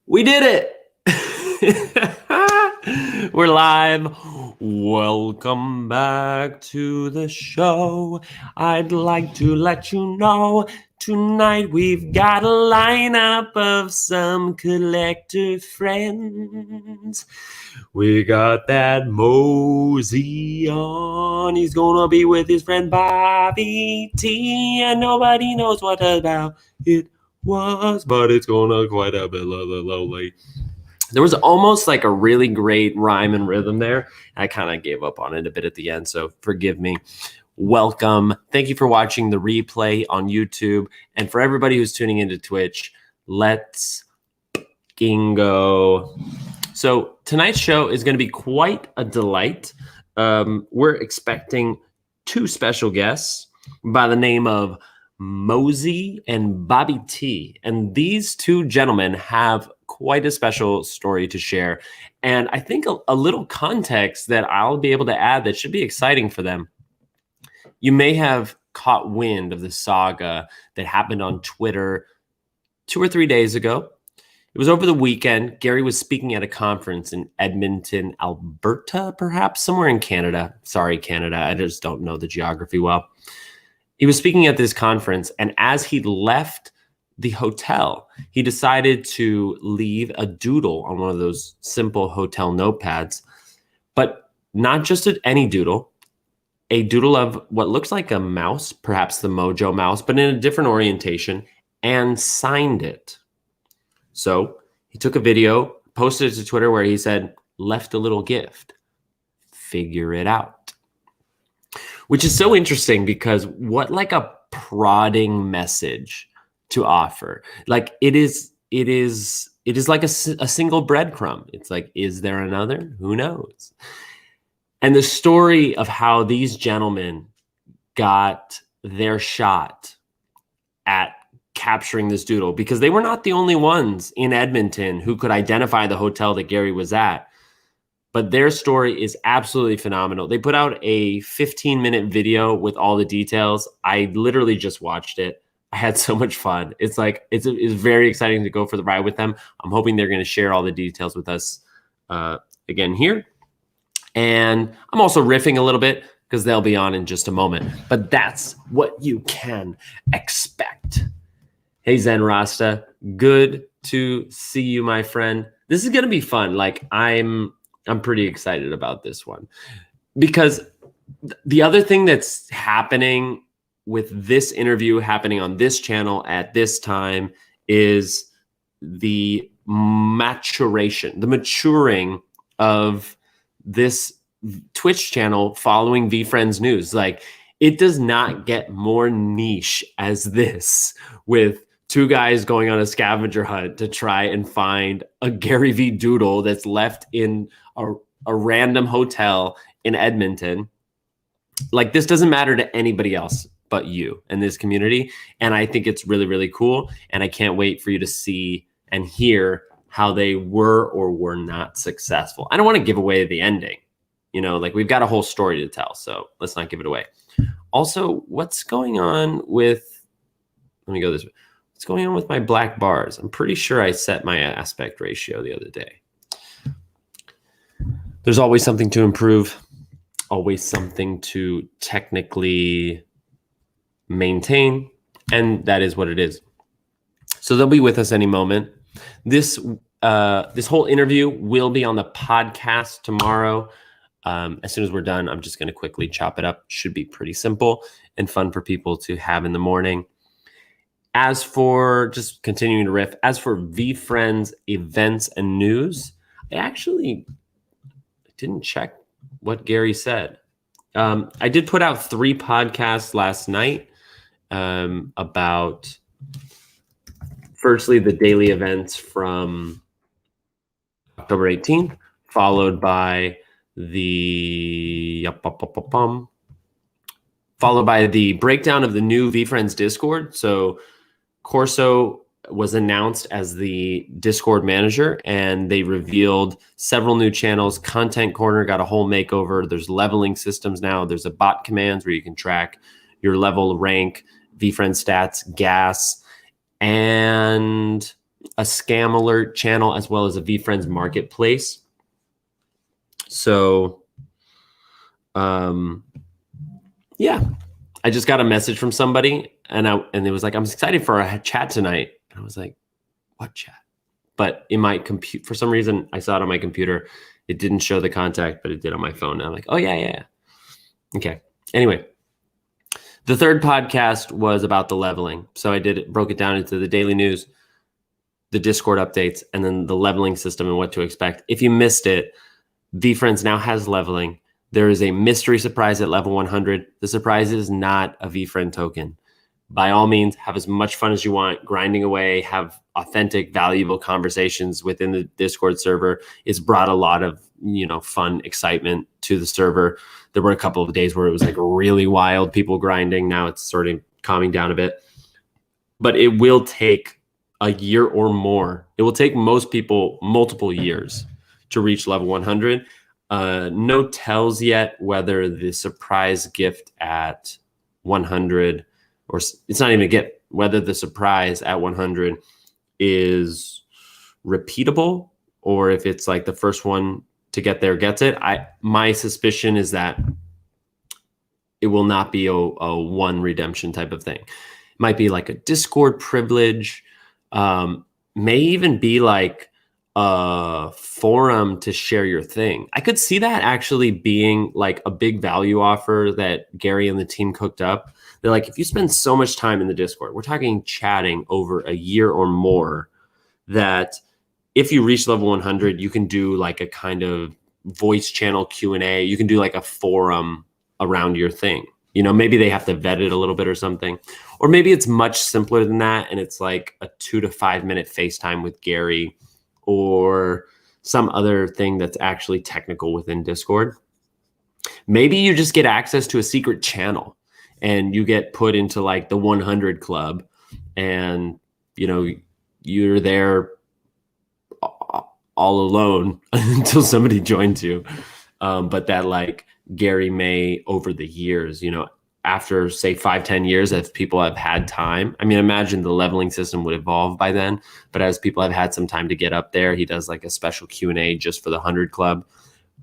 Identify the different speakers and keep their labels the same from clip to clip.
Speaker 1: We did it! We're live. Welcome back to the show. I'd like to let you know tonight we've got a lineup of some collector friends. We got that Mosey on. He's gonna be with his friend Bobby T, and nobody knows what about it was, but it's gonna quite a bit lowly. There was almost like a really great rhyme and rhythm there. I kind of gave up on it a bit at the end, so forgive me. Welcome. Thank you for watching the replay on YouTube. And for everybody who's tuning into Twitch, let's go. So tonight's show is going to be quite a delight. We're expecting two special guests by the name of Mosey and Bobby T. And these two gentlemen have quite a special story to share. And I think a little context that I'll be able to add that should be exciting for them. You may have caught wind of the saga that happened on Twitter 2 or 3 days ago. It was over the weekend. Gary was speaking at a conference in Edmonton, Alberta, perhaps somewhere in Canada. Sorry, Canada. I just don't know the geography well. He was speaking at this conference, and as he left the hotel, he decided to leave a doodle on one of those simple hotel notepads, but not just any doodle, a doodle of what looks like a mouse, perhaps the Mojo mouse, but in a different orientation, and signed it. So he took a video, posted it to Twitter where he said, left a little gift, figure it out. Which is so interesting because what like a prodding message to offer. Like it is like a single breadcrumb. It's like, is there another? Who knows? And the story of how these gentlemen got their shot at capturing this doodle, because they were not the only ones in Edmonton who could identify the hotel that Gary was at. But their story is absolutely phenomenal. They put out a 15-minute video with all the details. I literally just watched it. I had so much fun. It's like, it's very exciting to go for the ride with them. I'm hoping they're going to share all the details with us again here. And I'm also riffing a little bit because they'll be on in just a moment. But that's what you can expect. Hey, Zen Rasta. Good to see you, my friend. This is going to be fun. Like, I'm pretty excited about this one because the other thing that's happening with this interview happening on this channel at this time is the maturation, the maturing of this Twitch channel following VFriends News. Like, it does not get more niche as this, with two guys going on a scavenger hunt to try and find a Gary V doodle that's left in a random hotel in Edmonton. Like, this doesn't matter to anybody else but you and this community. And I think it's really, really cool. And I can't wait for you to see and hear how they were or were not successful. I don't want to give away the ending. You know, like, we've got a whole story to tell, so let's not give it away. Also, what's going on with, let me go this way. What's going on with my black bars? I'm pretty sure I set my aspect ratio the other day. There's always something to improve, always something to technically maintain, and that is what it is. So they'll be with us any moment. This whole interview will be on the podcast tomorrow. As soon as we're done, I'm just going to quickly chop it up. Should be pretty simple and fun for people to have in the morning. As for, just continuing to riff, as for VFriends events and news, I actually didn't check what Gary said. I did put out 3 podcasts last night about, firstly, the daily events from October 18th, followed by the breakdown of the new VFriends Discord. So Corso was announced as the Discord manager, and they revealed several new channels. Content Corner got a whole makeover. There's leveling systems now. There's a bot commands where you can track your level, rank, VFriends stats, gas, and a scam alert channel, as well as a VFriends marketplace. So, yeah, I just got a message from somebody, and it was like, I'm excited for a chat tonight. And I was like, what chat? But in my for some reason, I saw it on my computer. It didn't show the contact, but it did on my phone. And I'm like, oh yeah. Okay. Anyway, the third podcast was about the leveling. So I broke it down into the daily news, the Discord updates, and then the leveling system and what to expect. If you missed it, VFriends now has leveling. There is a mystery surprise at level 100. The surprise is not a VFriend token. By all means, have as much fun as you want, grinding away, have authentic, valuable conversations within the Discord server. It's brought a lot of, fun, excitement to the server. There were a couple of days where it was like really wild, people grinding. Now it's sort of calming down a bit. But it will take a year or more. It will take most people multiple years to reach level 100. No tells yet whether the surprise gift at 100, or it's not even a gift, whether the surprise at 100 is repeatable, or if it's like the first one to get there gets it. My suspicion is that it will not be a one redemption type of thing. It might be like a Discord privilege, may even be like a forum to share your thing. I could see that actually being like a big value offer that Gary and the team cooked up. They're like, if you spend so much time in the Discord, we're talking chatting over a year or more, that if you reach level 100, you can do like a kind of voice channel Q&A. You can do like a forum around your thing. Maybe they have to vet it a little bit or something. Or maybe it's much simpler than that, and it's like a 2 to 5 minute FaceTime with Gary, or some other thing that's actually technical within Discord. Maybe you just get access to a secret channel and you get put into like the 100 club, and you're there all alone until somebody joins you. But that like Gary may, over the years, after say 5-10 years, if people have had time, I mean, imagine the leveling system would evolve by then, but as people have had some time to get up there, he does like a special Q&A just for the 100 club.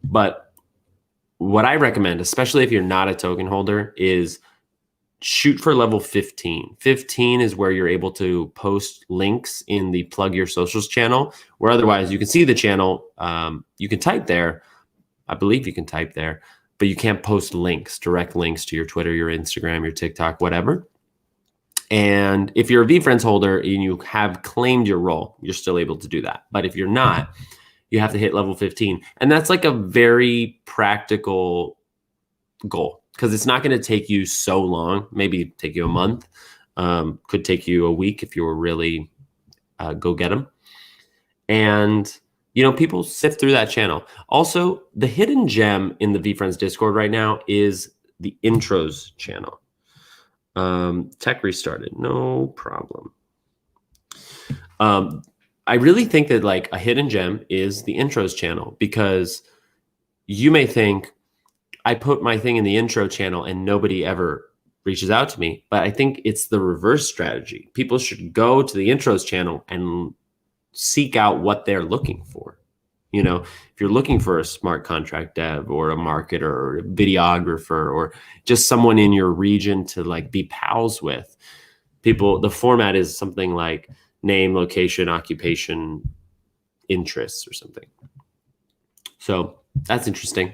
Speaker 1: But what I recommend, especially if you're not a token holder, is shoot for level 15. 15 is where you're able to post links in the Plug Your Socials channel, where otherwise you can see the channel. You can type there. I believe you can type there, but you can't post links, direct links to your Twitter, your Instagram, your TikTok, whatever. And if you're a VFriends holder and you have claimed your role, you're still able to do that. But if you're not, you have to hit level 15. And that's like a very practical goal, because it's not going to take you so long. Maybe take you a month, could take you a week if you were really go get them. And people sift through that channel. Also, the hidden gem in the VFriends Discord right now is the intros channel. Tech restarted, no problem. I really think that like a hidden gem is the intros channel, because you may think, I put my thing in the intro channel and nobody ever reaches out to me. But I think it's the reverse strategy. People should go to the intros channel and seek out what they're looking for. If you're looking for a smart contract dev or a marketer or a videographer or just someone in your region to like be pals with, the format is something like name, location, occupation, interests, or something. So that's interesting.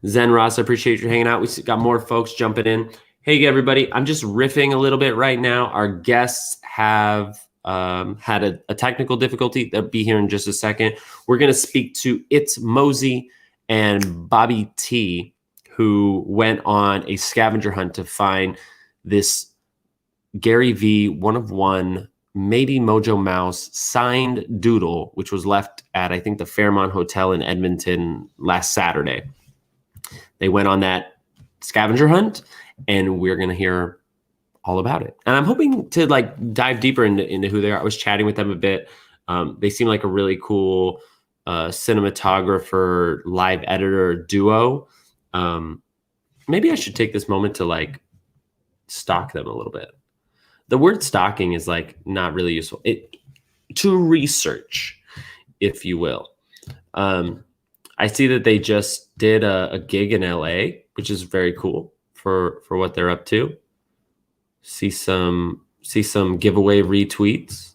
Speaker 1: Zen Ross, I appreciate you hanging out. We got more folks jumping in. Hey, everybody. I'm just riffing a little bit right now. Our guests have had a technical difficulty. They'll be here in just a second. We're going to speak to It's Mosey and Bobby T, who went on a scavenger hunt to find this Gary V 1-of-1, maybe Mojo Mouse signed Doodle, which was left at, I think, the Fairmont Hotel in Edmonton last Saturday. They went on that scavenger hunt, and we're going to hear all about it. And I'm hoping to like dive deeper into who they are. I was chatting with them a bit. They seem like a really cool cinematographer, live editor duo. Maybe I should take this moment to like stalk them a little bit. The word stalking is like not really useful. to research, if you will. I see that they just did a gig in LA, which is very cool for what they're up to. See some giveaway retweets.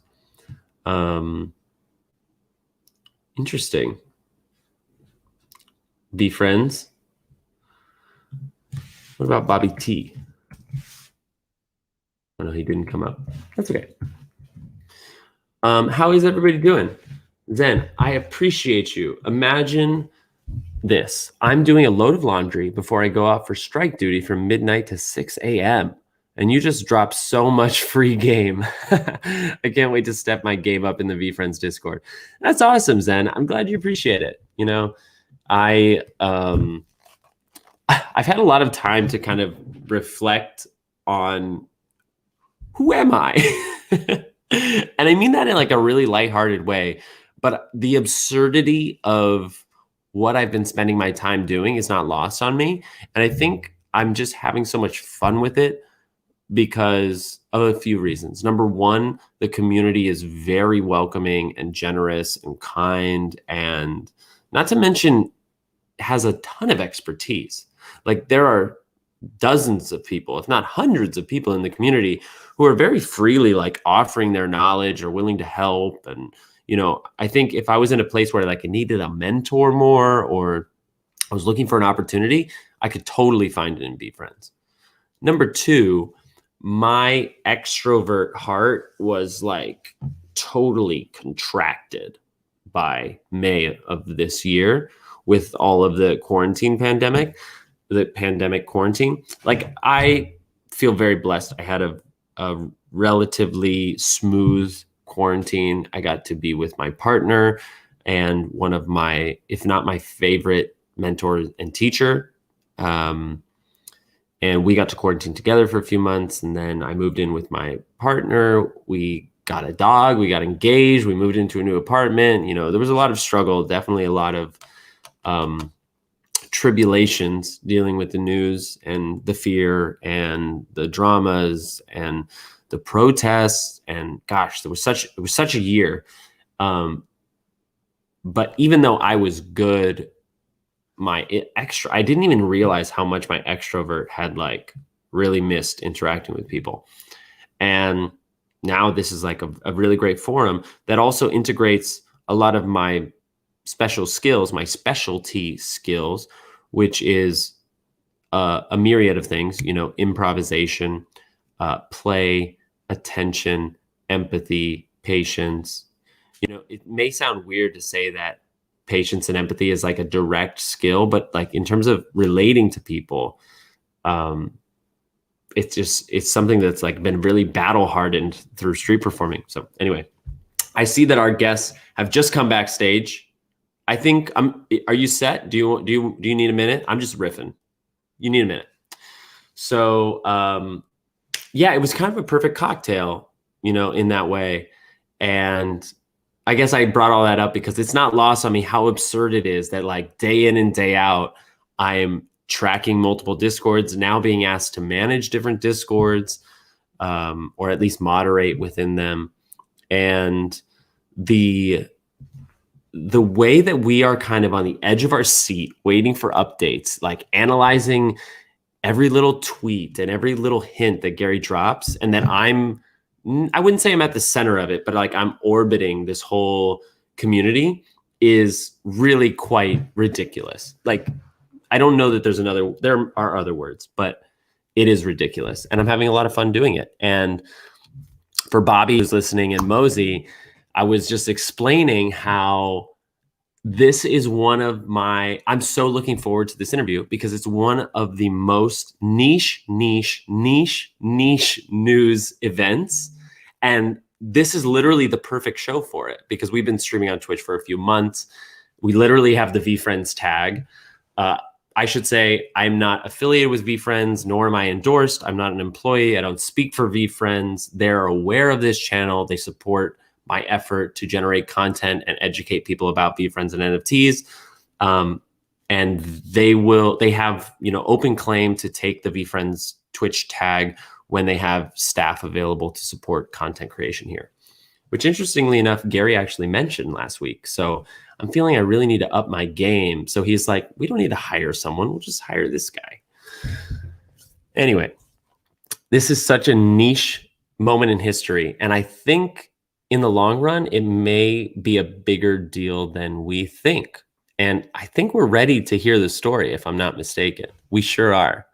Speaker 1: Interesting. Be friends. What about Bobby T? Oh no, he didn't come up. That's okay. How is everybody doing? Zen, I appreciate you. Imagine this. I'm doing a load of laundry before I go out for strike duty from midnight to 6 a.m. And you just dropped so much free game. I can't wait to step my game up in the VFriends Discord. That's awesome, Zen. I'm glad you appreciate it. You know, I've had a lot of time to kind of reflect on who am I? And I mean that in like a really lighthearted way, but the absurdity of what I've been spending my time doing is not lost on me. And I think I'm just having so much fun with it because of a few reasons. Number one, the community is very welcoming and generous and kind, and not to mention has a ton of expertise. Like there are dozens of people, if not hundreds of people in the community who are very freely like offering their knowledge or willing to help. And, you know, I think if I was in a place where like I needed a mentor more, or I was looking for an opportunity, I could totally find it in VFriends. Number two, my extrovert heart was like totally contracted by May of this year with all of the pandemic quarantine. Like I feel very blessed. I had a relatively smooth quarantine. I got to be with my partner and one of my, if not my favorite mentor and teacher. And we got to quarantine together for a few months. And then I moved in with my partner. We got a dog, we got engaged, we moved into a new apartment. You know, there was a lot of struggle, definitely a lot of tribulations dealing with the news and the fear and the dramas and the protests. And gosh, it was such a year. But even though I was good, I didn't even realize how much my extrovert had like really missed interacting with people. And now this is like a really great forum that also integrates a lot of my special skills, my specialty skills, which is a myriad of things, you know, improvisation, play, attention, empathy, patience. You know, it may sound weird to say that patience and empathy is like a direct skill, but like in terms of relating to people, it's something that's like been really battle hardened through street performing. So anyway, I see that our guests have just come backstage. I think are you set? Do you need a minute? I'm just riffing. You need a minute. So yeah, it was kind of a perfect cocktail, you know, in that way. And I guess I brought all that up because it's not lost on me how absurd it is that like day in and day out, I am tracking multiple Discords, now being asked to manage different Discords, or at least moderate within them. And the way that we are kind of on the edge of our seat, waiting for updates, like analyzing every little tweet and every little hint that Gary drops, and that I wouldn't say I'm at the center of it, but like I'm orbiting this whole community, is really quite ridiculous. Like, I don't know that there are other words, but it is ridiculous. And I'm having a lot of fun doing it. And for Bobby who's listening and Mosey, I was just explaining how this is I'm so looking forward to this interview because it's one of the most niche news events. And this is literally the perfect show for it because we've been streaming on Twitch for a few months. We literally have the VFriends tag. I should say I'm not affiliated with VFriends, nor am I endorsed. I'm not an employee. I don't speak for VFriends. They're aware of this channel. They support my effort to generate content and educate people about VFriends and NFTs. And they have, you know, open claim to take the VFriends Twitch tag when they have staff available to support content creation here. which interestingly enough, Gary actually mentioned last week. So I'm feeling I really need to up my game. So he's like, we don't need to hire someone. We'll just hire this guy. Anyway, this is such a niche moment in history. And I think in the long run, it may be a bigger deal than we think. And I think we're ready to hear the story, if I'm not mistaken. We sure are.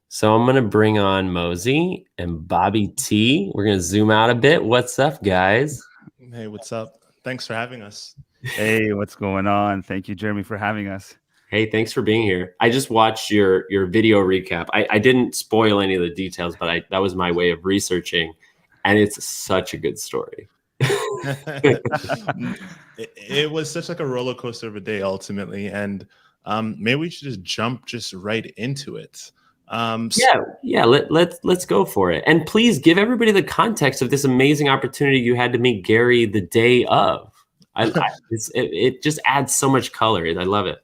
Speaker 1: So I'm going to bring on Mosey and Bobby T. We're going to zoom out a bit. What's up, guys?
Speaker 2: Hey, what's up? Thanks for having us.
Speaker 3: Hey, what's going on? Thank you, Jeremy, for having us.
Speaker 1: Hey, thanks for being here. I just watched your video recap. I didn't spoil any of the details, but that was my way of researching, and it's such a good story.
Speaker 2: It was such like a roller coaster of a day ultimately, and maybe we should just jump right into it.
Speaker 1: Let's go for it. And please give everybody the context of this amazing opportunity you had to meet Gary the day of. It just adds so much color. I love it.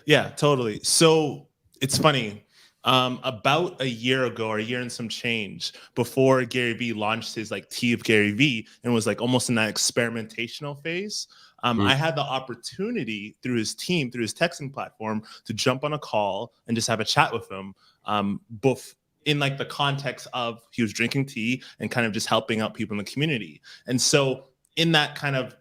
Speaker 2: Yeah, totally. So it's funny. About a year ago, or a year and some change, before Gary Vee launched his like Tea of Gary Vee and was like almost in that experimentational phase, I had the opportunity through his team, through his texting platform, to jump on a call and just have a chat with him. In like the context of he was drinking tea and kind of just helping out people in the community. And so in that kind of,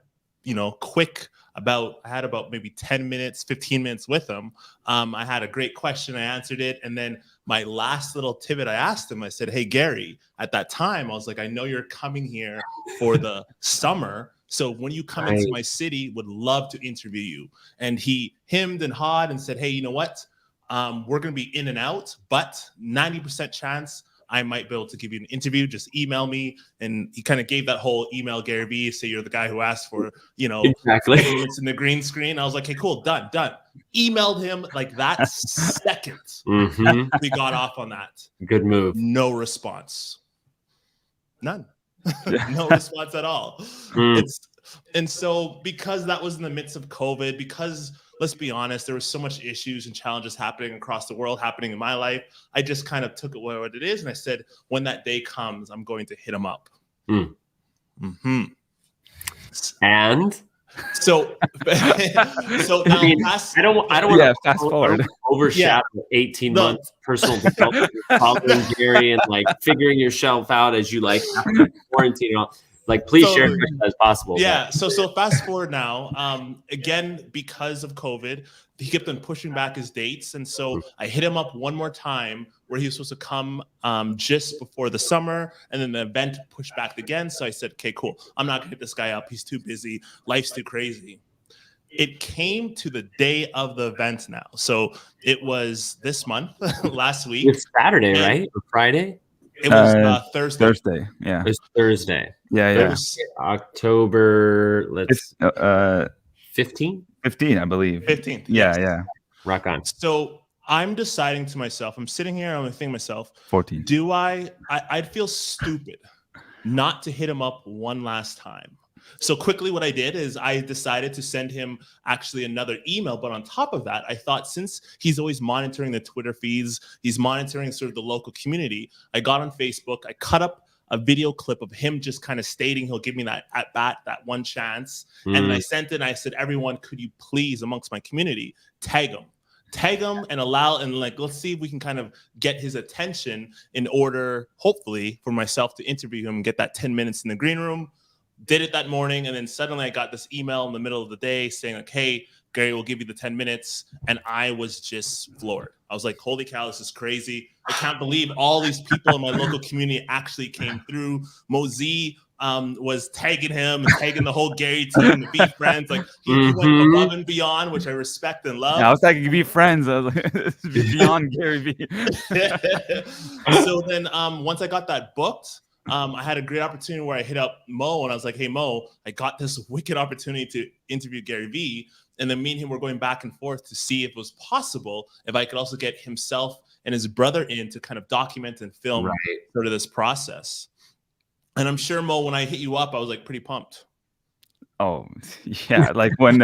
Speaker 2: quick I had about maybe 10 minutes, 15 minutes with him. I had a great question. I answered it. And then my last little tidbit, I asked him, I said, hey, Gary, at that time, I was like, I know you're coming here for the summer. So when you come into my city, would love to interview you. And he hemmed and hawed and said, hey, you know what? We're going to be in and out, but 90% chance I might be able to give you an interview. Just email me. And he kind of gave that whole email Gary Vee, say you're the guy who asked for,
Speaker 1: exactly.
Speaker 2: It's in the green screen. I was like, hey, cool, done. Emailed him like that second. We got off on that.
Speaker 1: Good move.
Speaker 2: No response. None. No response at all. And so because that was in the midst of COVID, because let's be honest, there was so much issues and challenges happening across the world, happening in my life. I just kind of took it what it is. And I said, when that day comes, I'm going to hit him up.
Speaker 1: And
Speaker 2: so now
Speaker 1: I don't want to
Speaker 3: fast forward.
Speaker 1: overshadow 18 months personal development, following Gary and like figuring yourself out as you like after quarantine and all. Like, please share as much as possible.
Speaker 2: Yeah. So fast forward now. Again, because of COVID, he kept on pushing back his dates. And so I hit him up one more time where he was supposed to come just before the summer, and then the event pushed back again. So I said, okay, cool. I'm not gonna hit this guy up. He's too busy. Life's too crazy. It came to the day of the event now. So it was this month, last week.
Speaker 1: It's Saturday, right? Or Friday?
Speaker 2: It was Thursday.
Speaker 3: Thursday, yeah.
Speaker 1: It's Thursday.
Speaker 3: Yeah.
Speaker 1: October, 15?
Speaker 3: 15, I believe.
Speaker 2: 15th.
Speaker 3: Yeah,
Speaker 2: yes.
Speaker 3: yeah.
Speaker 1: Rock on.
Speaker 2: So I'm deciding to myself, I'm sitting here, I'm thinking to myself,
Speaker 3: 14.
Speaker 2: Do I'd feel stupid not to hit him up one last time. So quickly what I did is I decided to send him actually another email. But on top of that, I thought since he's always monitoring the Twitter feeds, he's monitoring sort of the local community, I got on Facebook, I cut up a video clip of him just kind of stating he'll give me that at bat, that one chance. And then I sent it and I said, everyone, could you please, amongst my community, tag him and allow, and like, let's see if we can kind of get his attention in order, hopefully, for myself to interview him and get that 10 minutes in the green room. Did it that morning, and then suddenly I got this email in the middle of the day saying like, hey, Gary will give you the 10 minutes. And I was just floored. I was like, holy cow, this is crazy. I can't believe all these people in my local community actually came through. Mosey was tagging him and tagging the whole Gary team to be friends. Like he went above and beyond, which I respect and love.
Speaker 3: Yeah, I was like, be friends. I was like, beyond Gary Vee.
Speaker 2: So then once I got that booked, I had a great opportunity where I hit up Mo and I was like, hey, Mo, I got this wicked opportunity to interview Gary Vee. And then me and him were going back and forth to see if it was possible, if I could also get himself and his brother in to kind of document and film sort of this process. And I'm sure, Mo, when I hit you up, I was like pretty pumped.
Speaker 3: Oh, yeah. Like when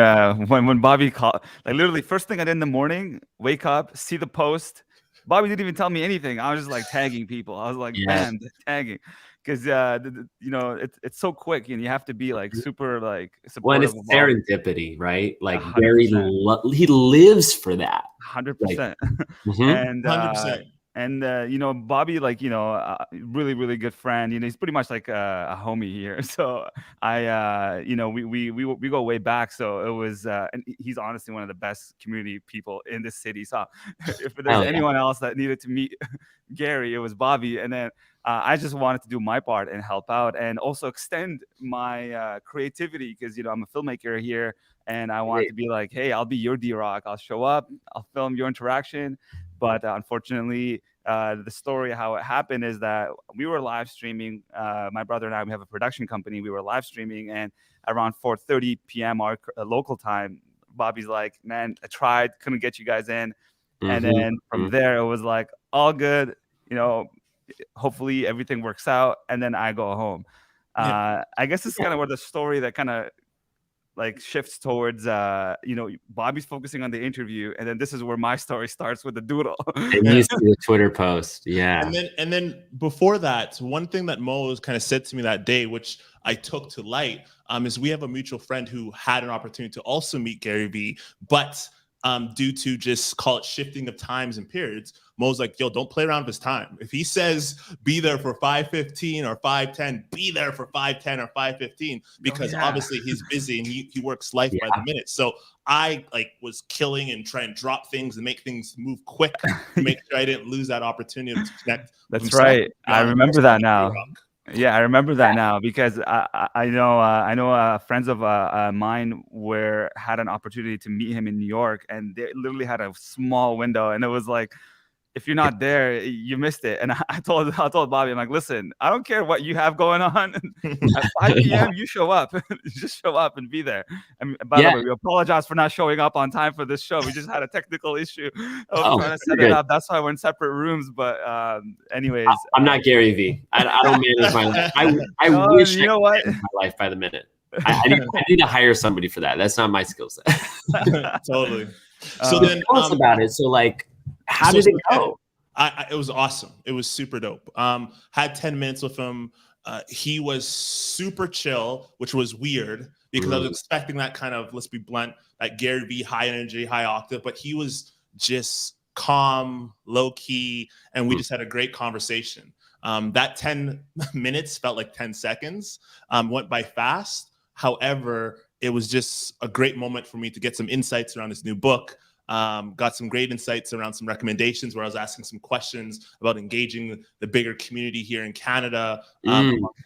Speaker 3: Bobby called, like literally first thing I did in the morning, wake up, see the post. Bobby didn't even tell me anything. I was just like tagging people. I was like, man, tagging. because you know it's so quick, and you have to be like super like
Speaker 1: When
Speaker 3: supportive
Speaker 1: it's
Speaker 3: of all.
Speaker 1: serendipity, right? Like
Speaker 3: 100%.
Speaker 1: he lives for that. Like,
Speaker 3: 100%.
Speaker 1: mhm.
Speaker 3: And
Speaker 2: 100%.
Speaker 3: you know, Bobby, like, you know, really, really good friend. You know, he's pretty much like a homie here. So you know, we go way back. So it was, and he's honestly one of the best community people in the city. So if there's
Speaker 1: Hell yeah.
Speaker 3: anyone else that needed to meet Gary, it was Bobby. And then I just wanted to do my part and help out, and also extend my creativity, because you know I'm a filmmaker here, and I want to be like, hey, I'll be your D-Rock. I'll show up. I'll film your interaction. But unfortunately, the story how it happened is that we were live streaming. My brother and I, we have a production company. We were live streaming, and around 4:30 p.m. our local time, Bobby's like, "Man, I tried, couldn't get you guys in." And
Speaker 1: Mhm,
Speaker 3: then from
Speaker 1: mhm.
Speaker 3: there, it was like, all good. You know, hopefully everything works out, and then I go home.
Speaker 2: Yeah.
Speaker 3: I guess this is kind of where the story that kind of like shifts towards you know, Bobby's focusing on the interview, and then this is where my story starts with the doodle.
Speaker 1: And
Speaker 2: Yeah.
Speaker 1: you see the Twitter post. Yeah.
Speaker 2: And then before that, one thing that Mo kind of said to me that day, which I took to light, is we have a mutual friend who had an opportunity to also meet Gary Vee, but due to just call it shifting of times and periods, Mo's like, yo, don't play around with his time. If he says be there for 5:15 or 5:10, be there for 5:10 or 5:15, because obviously he's busy and he works life by the minute. So I like was killing and trying to drop things and make things move quick to make sure I didn't lose that opportunity to connect.
Speaker 3: That's right. I remember that now.
Speaker 2: D-Rock.
Speaker 3: Yeah, I remember that now, because I know friends of mine had an opportunity to meet him in New York, and they literally had a small window, and it was like, if you're not there, you missed it. And I told Bobby, I'm like, listen, I don't care what you have going on. At 5 p.m., you show up. Just show up and be there. And by the way, we apologize for not showing up on time for this show. We just had a technical issue of trying to set it up. That's why we're in separate rooms. But anyways,
Speaker 1: I'm not Gary Vee. I don't manage my life. I wish
Speaker 3: you know what?
Speaker 1: I managed my life by the minute. I need to hire somebody for that. That's not my skill set.
Speaker 2: Totally. So then
Speaker 1: tell us about it. So like, how did it go?
Speaker 2: It was awesome. It was super dope. Had 10 minutes with him. He was super chill, which was weird because I was expecting that kind of, let's be blunt, that Gary Vee, high energy, high octave, but he was just calm, low key, and we just had a great conversation. That 10 minutes felt like 10 seconds, went by fast. However, it was just a great moment for me to get some insights around his new book. Got some great insights around some recommendations where I was asking some questions about engaging the bigger community here in Canada,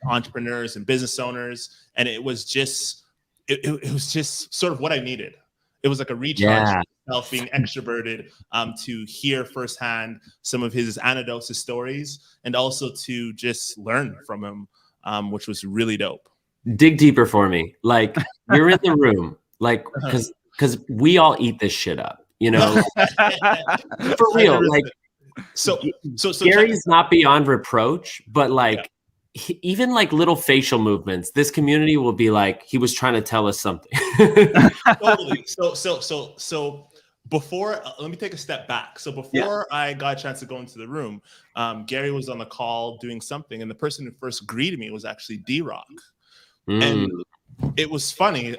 Speaker 2: entrepreneurs and business owners. And it was just, it was just sort of what I needed. It was like a recharge self, being extroverted, to hear firsthand some of his anecdotes, his stories, and also to just learn from him, which was really dope.
Speaker 1: Dig deeper for me. Like, you're in the room, like, because we all eat this shit up. You know, for real. Like,
Speaker 2: so
Speaker 1: Gary's not beyond reproach, but like, even like little facial movements, this community will be like, he was trying to tell us something.
Speaker 2: Totally. So before, let me take a step back. So before I got a chance to go into the room, Gary was on the call doing something, and the person who first greeted me was actually D-Rock. And it was funny.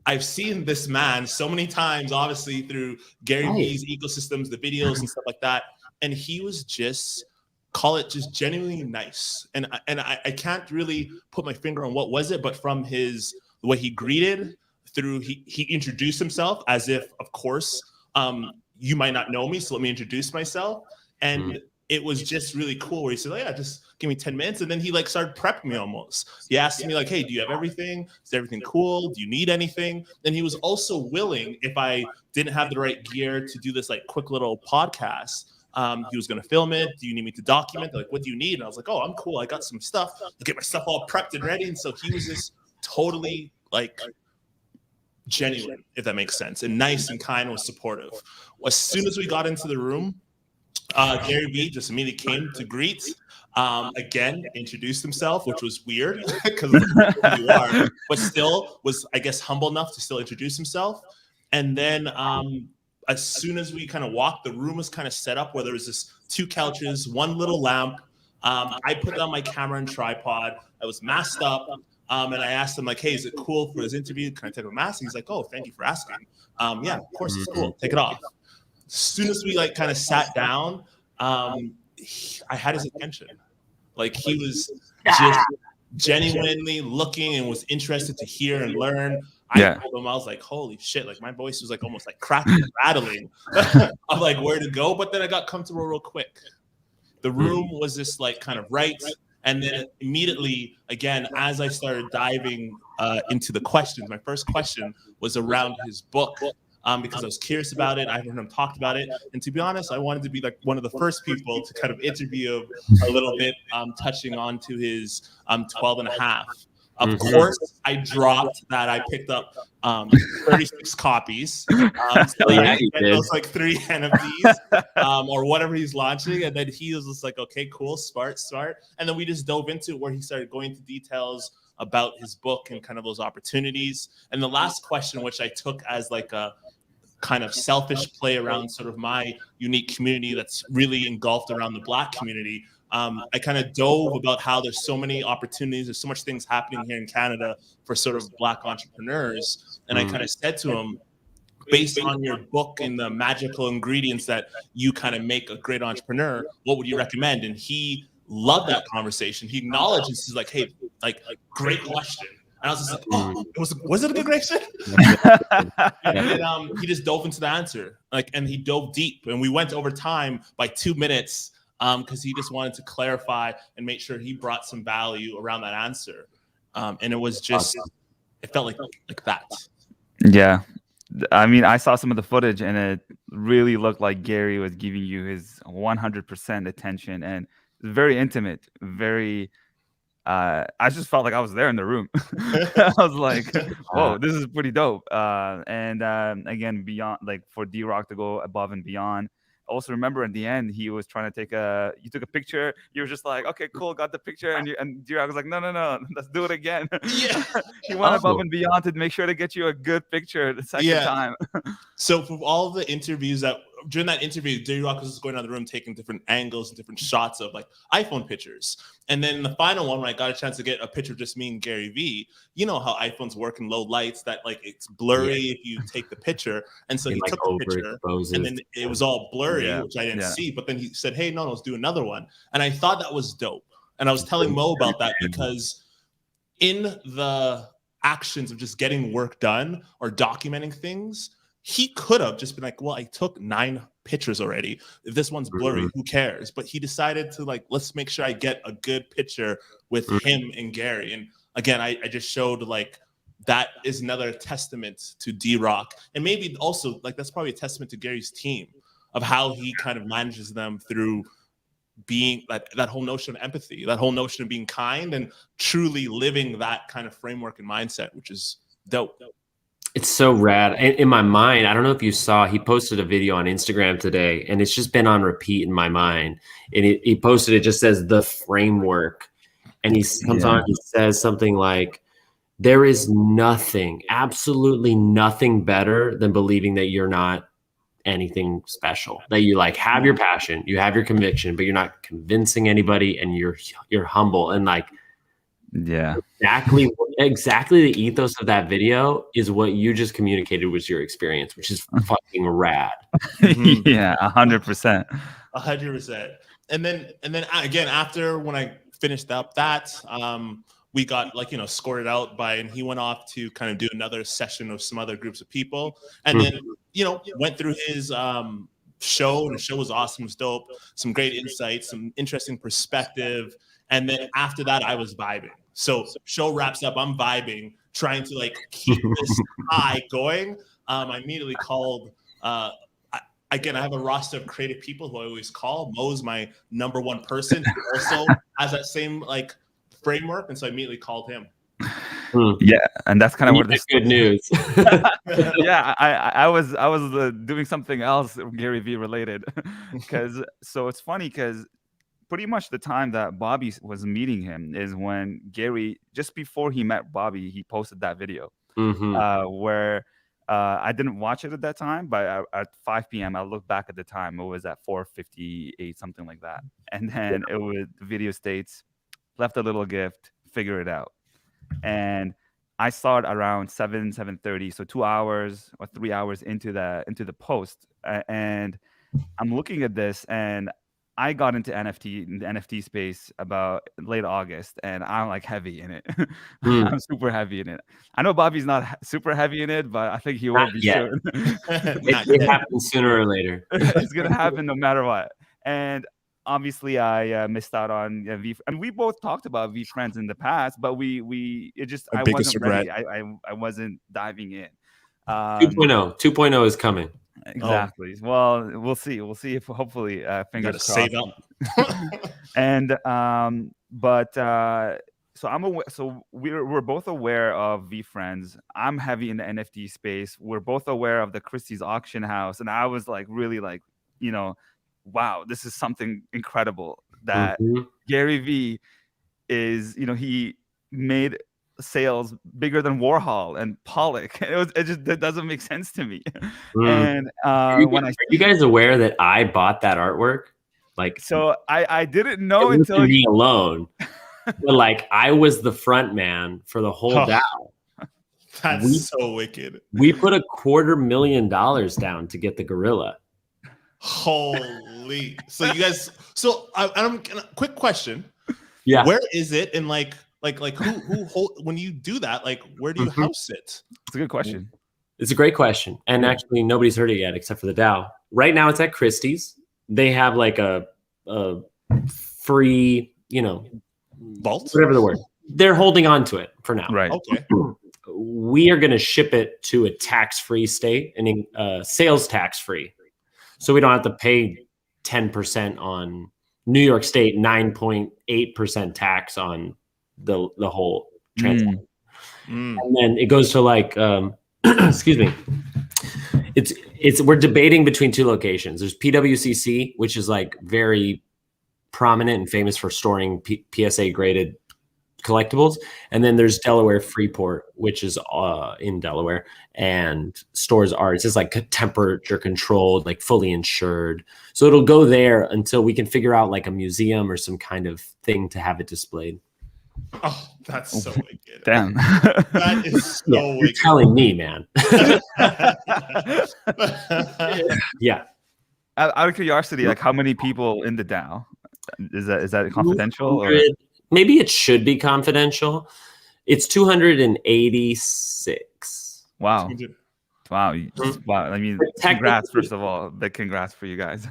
Speaker 2: I've seen this man so many times, obviously through Gary Vee's ecosystems, the videos and stuff like that. And he was just, call it just genuinely nice. And I can't really put my finger on what was it, but from the way he greeted, through he introduced himself as if, of course, you might not know me, so let me introduce myself. And it was just really cool where he said, oh, yeah, just give me 10 minutes. And then he like started prepping me almost. He asked me like, hey, do you have everything? Is everything cool? Do you need anything? And he was also willing, if I didn't have the right gear to do this like quick little podcast, he was going to film it. Do you need me to document? Like, what do you need? And I was like, oh, I'm cool. I got some stuff. I'll get my stuff all prepped and ready. And so he was just totally like genuine, if that makes sense, and nice and kind, was supportive. As soon as we got into the room, Gary Vee just immediately came to greet. Again, introduced himself, which was weird because you are, but still was, I guess, humble enough to still introduce himself. And then as soon as we kind of walked, the room was kind of set up where there was this 2 couches, 1 little lamp, I put down my camera and tripod. I was masked up. And I asked him like, "Hey, is it cool for his interview? Can I take a mask?" And he's like, "Oh, thank you for asking. Yeah, of course it's cool. Take it off." As soon as we like kind of sat down, I had his attention. Like he was just genuinely looking and was interested to hear and learn. I told him, I was like, holy shit, like my voice was like almost like cracking and rattling of like where to go. But then I got comfortable real quick. The room was just like kind of right. And then immediately, again, as I started diving into the questions, my first question was around his book. Because I was curious about it. I heard him talked about it. And to be honest, I wanted to be like one of the first people to kind of interview a little bit, touching on to his 12 and a half. Of course, I dropped that. I picked up 36 copies. So it was like 3 NFTs or whatever he's launching. And then he was just like, okay, cool, smart. And then we just dove into it where he started going into details about his book and kind of those opportunities. And the last question, which I took as like a kind of selfish play around sort of my unique community that's really engulfed around the Black community. I kind of dove about how there's so many opportunities, there's so much things happening here in Canada for sort of Black entrepreneurs. And I kind of said to him, based on your book and the magical ingredients that you kind of make a great entrepreneur, what would you recommend? And he loved that conversation. He acknowledged, he's like, hey, like great question. And I was just like, oh, was it a good question? And then he just dove into the answer, like, and he dove deep. And we went over time by 2 minutes because he just wanted to clarify and make sure he brought some value around that answer. And it was just, it felt like that.
Speaker 3: Yeah. I mean, I saw some of the footage and it really looked like Gary was giving you his 100% attention, and very intimate, very I just felt like I was there in the room. I was like, whoa, this is pretty dope. And again, beyond, like, for D-Rock to go above and beyond. Also remember in the end, he was trying to you took a picture. You were just like, okay, cool, got the picture. And D-Rock was like, no, let's do it again.
Speaker 2: Yeah.
Speaker 3: He went above and beyond to make sure to get you a good picture the second time.
Speaker 2: So for all the interviews during that interview, D-Rock was just going around the room taking different angles and different shots of like iPhone pictures. And then the final one, when I got a chance to get a picture of just me and Gary Vee, you know how iPhones work in low lights, that like it's blurry if you take the picture. And so he took the picture and then it was all blurry, which I didn't see. But then he said, hey, no, let's do another one. And I thought that was dope. And I was telling Mo about that because in the actions of just getting work done or documenting things, he could have just been like, well, I took 9 pictures already. If this one's blurry, who cares? But he decided to like, let's make sure I get a good picture with him and Gary. And again, I just showed like that is another testament to D-Rock. And maybe also like that's probably a testament to Gary's team of how he kind of manages them through being that whole notion of empathy, that whole notion of being kind and truly living that kind of framework and mindset, which is dope.
Speaker 1: It's so rad. In my mind, I don't know if you saw, he posted a video on Instagram today, and it's just been on repeat in my mind. And he posted, it just says the framework. And he comes on, he says something like, there is nothing, absolutely nothing better than believing that you're not anything special, that you like have your passion, you have your conviction, but you're not convincing anybody, and you're humble. And like, exactly the ethos of that video is what you just communicated was your experience, which is fucking rad.
Speaker 3: Yeah, 100%.
Speaker 2: 100%. And then again, after when I finished up that, we got like, scored out and he went off to kind of do another session of some other groups of people. And then, went through his show, and the show was awesome, it was dope, some great insights, some interesting perspective. And then after that, I was vibing. So show wraps up, I'm vibing, trying to like keep this high going. I immediately called, again, I have a roster of creative people who I always call. Mo's my number one person who also has that same like framework. And so I immediately called him.
Speaker 3: Yeah, and that's kind of what
Speaker 1: this good news.
Speaker 3: Yeah, I was doing something else Gary Vee related, because so it's funny because pretty much the time that Bobby was meeting him is when Gary, just before he met Bobby, he posted that video where I didn't watch it at that time, but at 5 p.m. I looked back at the time. It was at 4:58, something like that. And then it was the video states, left a little gift, figure it out. And I saw it around 7:30, so 2 hours or 3 hours into the post. And I'm looking at this, and I got into the NFT space about late August, and I'm like heavy in it. I'm super heavy in it. I know Bobby's not super heavy in it, but I think he will
Speaker 1: Not
Speaker 3: be
Speaker 1: yet.
Speaker 3: soon.
Speaker 1: It happens sooner or later.
Speaker 3: It's gonna happen no matter what. And obviously, I missed out on V. And we both talked about V Friends in the past, but I
Speaker 2: biggest
Speaker 3: wasn't
Speaker 2: regret.
Speaker 3: ready. I wasn't diving in.
Speaker 1: 2.0 is coming.
Speaker 3: Exactly. Well, we'll see. We'll see if hopefully fingers
Speaker 2: Gotta
Speaker 3: crossed.
Speaker 2: save up.
Speaker 3: And so I'm aware. So we're both aware of V Friends. I'm heavy in the NFT space. We're both aware of the Christie's auction house, and I was like really like, wow, this is something incredible that Gary V is. He made sales bigger than Warhol and Pollock. That doesn't make sense to me. And
Speaker 1: are you guys aware that I bought that artwork? Like,
Speaker 3: so I didn't know
Speaker 1: it
Speaker 3: until
Speaker 1: wasn't me alone. But like, I was the front man for the whole DAO.
Speaker 2: That's so wicked.
Speaker 1: We put $250,000 down to get the gorilla.
Speaker 2: Holy! So you guys. So I'm quick question.
Speaker 1: Yeah.
Speaker 2: Where is it? And like who hold, when you do that? Like, where do you house it?
Speaker 3: It's a good question.
Speaker 1: It's a great question, and actually nobody's heard it yet except for the DAO. Right now, it's at Christie's. They have like a free,
Speaker 2: Vault,
Speaker 1: whatever the word. They're holding on to it for now.
Speaker 3: Right.
Speaker 2: Okay.
Speaker 1: We are going to ship it to a tax-free state and sales tax-free, so we don't have to pay 10% on New York State, 9.8% tax on the whole transaction. And then it goes to like, excuse me. We're debating between two locations. There's PWCC, which is like very prominent and famous for storing PSA graded collectibles. And then there's Delaware Freeport, which is in Delaware and stores art. It's just like temperature controlled, like fully insured. So it'll go there until we can figure out like a museum or some kind of thing to have it displayed.
Speaker 2: Oh, that's so wicked.
Speaker 3: Damn.
Speaker 2: That is so wicked.
Speaker 1: You're telling me, man. Yeah.
Speaker 3: Out of curiosity, like how many people in the DAO? Is that confidential? Or?
Speaker 1: Maybe it should be confidential. It's 286.
Speaker 3: Wow. Wow. Wow. I mean, congrats, first of all. Big congrats for you guys.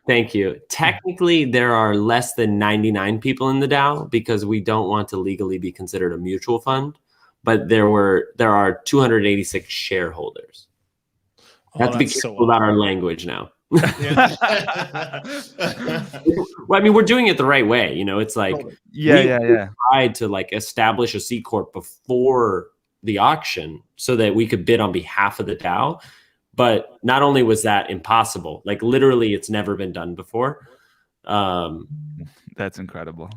Speaker 1: Thank you. Technically, there are less than 99 people in the DAO because we don't want to legally be considered a mutual fund. But there are 286 shareholders. Have to be careful about our language now. Well, I mean, we're doing it the right way. It's like we tried to like establish a C corp before the auction so that we could bid on behalf of the DAO. But not only was that impossible, like literally, it's never been done before.
Speaker 3: That's incredible.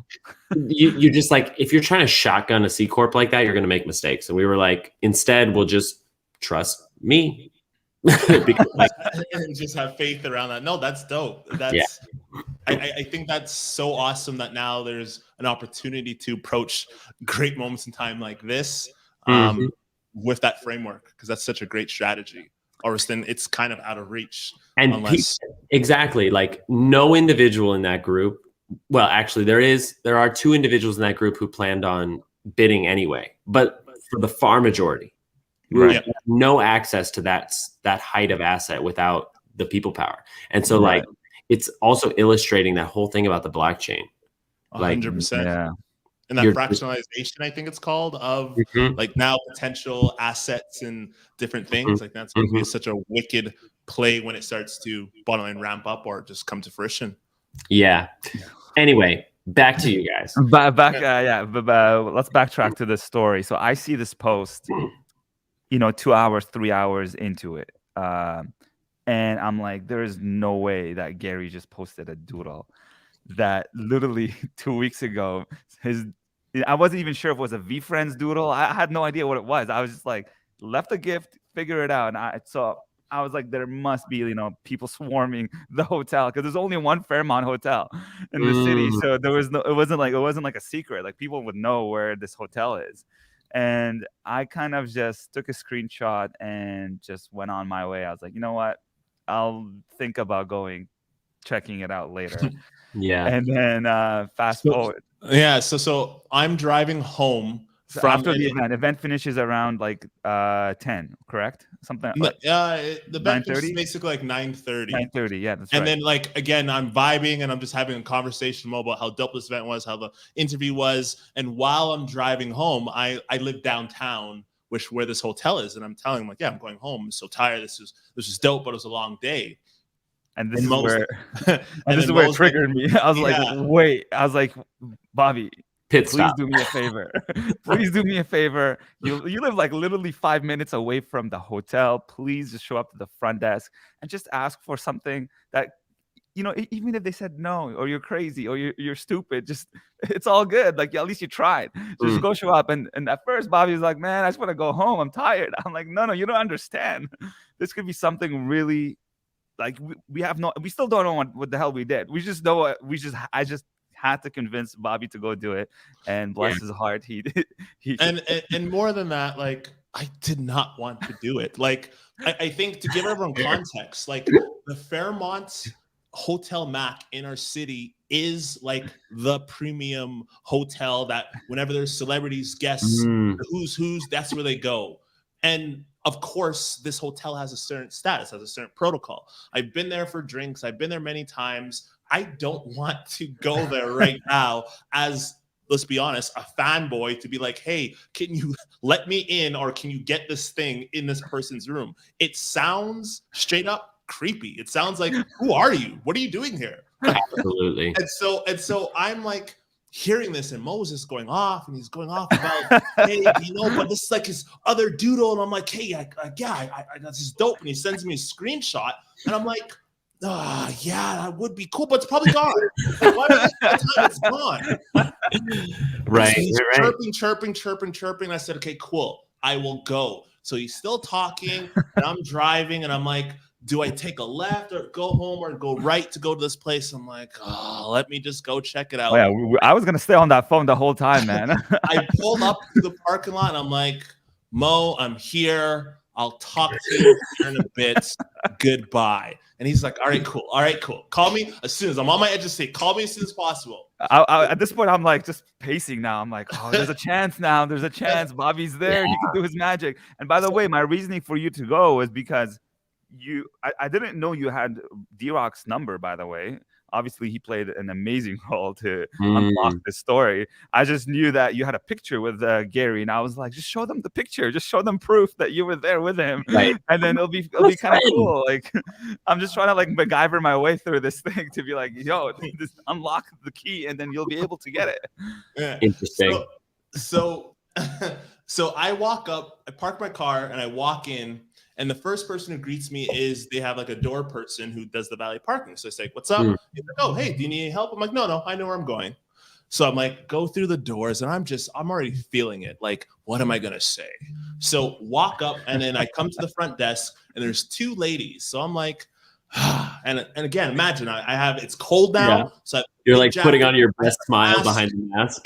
Speaker 1: You just like, if you're trying to shotgun a C corp like that, you're going to make mistakes. And we were like, instead, we'll just trust me.
Speaker 2: Because, and just have faith around that. No, that's dope. I think that's so awesome that now there's an opportunity to approach great moments in time like this with that framework, because that's such a great strategy. Or then it's kind of out of reach.
Speaker 1: And exactly, like no individual in that group. Well, actually, there are two individuals in that group who planned on bidding anyway, but for the far majority. Right. Have no access to that height of asset without the people power. And so like it's also illustrating that whole thing about the blockchain.
Speaker 2: 100%.
Speaker 3: Yeah.
Speaker 2: And that fractionalization, I think it's called, of like now potential assets and different things. Like that's going to be such a wicked play when it starts to bottom line ramp up or just come to fruition.
Speaker 1: Yeah. Anyway, back to you guys.
Speaker 3: Let's backtrack to this story. So I see this post 2 hours, 3 hours into it. And I'm like, there is no way that Gary just posted a doodle that literally 2 weeks ago, I wasn't even sure if it was a V Friends doodle. I had no idea what it was. I was just like, left a gift, figure it out. And I was like, there must be, people swarming the hotel because there's only one Fairmont hotel in the city.
Speaker 1: Mm.
Speaker 3: So it wasn't like a secret. Like people would know where this hotel is. And I kind of just took a screenshot and just went on my way. I was like, you know what? I'll think about checking it out later.
Speaker 1: Yeah.
Speaker 3: And then fast forward.
Speaker 2: Yeah. So I'm driving home
Speaker 3: So
Speaker 2: from
Speaker 3: after the event finishes around like 10, correct? Something like
Speaker 2: the event is
Speaker 3: 9:30?
Speaker 2: basically like 9:30.
Speaker 3: 9:30, yeah, that's right.
Speaker 2: And then like again, I'm vibing and I'm just having a conversation about how dope this event was, how the interview was. And while I'm driving home, I live downtown, where this hotel is, and I'm telling him like, yeah, I'm going home. I'm so tired. This is dope, but it was a long day.
Speaker 3: And this is where it
Speaker 2: Mo's
Speaker 3: triggered me. I was like, wait. I was like, Bobby, please do me a favor. Please do me a favor. You live like literally 5 minutes away from the hotel. Please just show up to the front desk and just ask for something that, even if they said no, or you're crazy, or you're stupid, just it's all good. Like at least you tried. Just go show up. And at first, Bobby was like, man, I just want to go home. I'm tired. I'm like, no, you don't understand. This could be something really. Like we still don't know what the hell we did. We just know I just had to convince Bobby to go do it, and bless his heart, he
Speaker 2: and more than that, like I did not want to do it. Like I think to give everyone context, like the Fairmont Hotel Mac in our city is like the premium hotel that whenever there's celebrities, guests, who's, that's where they go. And of course, this hotel has a certain status, has a certain protocol. I've been there for drinks. I've been there many times. I don't want to go there right now as, let's be honest, a fanboy to be like, hey, can you let me in, or can you get this thing in this person's room? It sounds straight up creepy. It sounds like, who are you? What are you doing here?
Speaker 1: Absolutely.
Speaker 2: And so I'm like, hearing this, and Moses going off, and he's going off about, hey, but this is like his other Doodle, and I'm like, hey, I this is dope, and he sends me a screenshot, and I'm like, yeah, that would be cool, but it's probably gone. Like, by the time it's gone,
Speaker 1: right?
Speaker 2: So he's
Speaker 1: chirping.
Speaker 2: chirping. I said, okay, cool, I will go. So he's still talking, and I'm driving, and I'm like, do I take a left or go home or go right to go to this place? I'm like, let me just go check it out.
Speaker 3: Oh, yeah, I was going to stay on that phone the whole time, man.
Speaker 2: I pulled up to the parking lot and I'm like, Mo, I'm here. I'll talk to you in a bit. Goodbye. And he's like, all right, cool. Call me as soon as I'm on my edge of seat. Call me as soon as possible.
Speaker 3: At this point, I'm like just pacing now. I'm like, oh, there's a chance now. There's a chance. Bobby's there. He can do his magic. And by the way, my reasoning for you to go is because I didn't know you had D-Rock's number, by the way. Obviously, he played an amazing role to unlock the story. I just knew that you had a picture with Gary, and I was like, just show them the picture. Just show them proof that you were there with him. Right. And then it'll be kind of cool. Like, I'm just trying to like MacGyver my way through this thing to be like, yo, just unlock the key, and then you'll be able to get it.
Speaker 2: Yeah.
Speaker 1: Interesting.
Speaker 2: So I walk up, I park my car, and I walk in. And the first person who greets me is they have like a door person who does the valet parking. So I say, what's up? He's like, oh, hey, do you need any help? I'm like, no, I know where I'm going. So I'm like, go through the doors, and I'm already feeling it. Like, what am I going to say? So walk up, and then I come to the front desk, and there's two ladies. So I'm like, and again, imagine I have, it's cold now. Yeah. So
Speaker 1: you're like putting on your best smile behind the mask.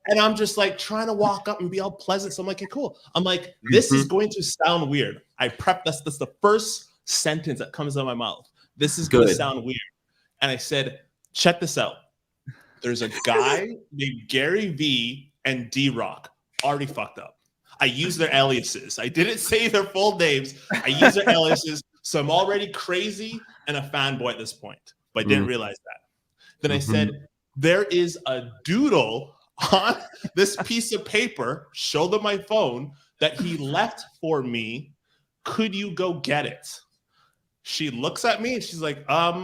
Speaker 2: And I'm just like trying to walk up and be all pleasant. So I'm like, okay, cool. I'm like, this is going to sound weird. I prepped that's the first sentence that comes out of my mouth. This is going to sound weird. And I said, check this out. There's a guy named Gary V and D-Rock. Already fucked up. I used their aliases. I didn't say their full names. I used their aliases. So I'm already crazy and a fanboy at this point. But I didn't realize that. Then I said, there is a doodle on this piece of paper, show them my phone, that he left for me. Could you go get it? She looks at me and she's like, let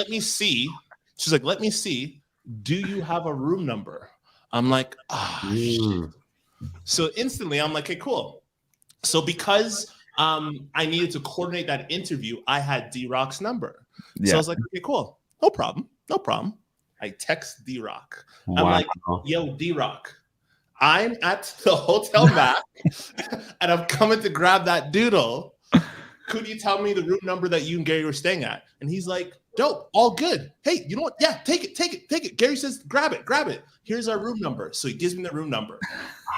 Speaker 2: me see. She's like, let me see. Do you have a room number? I'm like, So instantly I'm like, okay, cool. So because I needed to coordinate that interview, I had D-Rock's number. So I was like, okay, cool. No problem. I text D-Rock. I'm like, yo, D-Rock, I'm at the Hotel Mac and I'm coming to grab that doodle. Could you tell me the room number that you and Gary were staying at? And he's like, dope, all good. Hey, you know what? Yeah, take it. Gary says, grab it. Here's our room number. So he gives me the room number.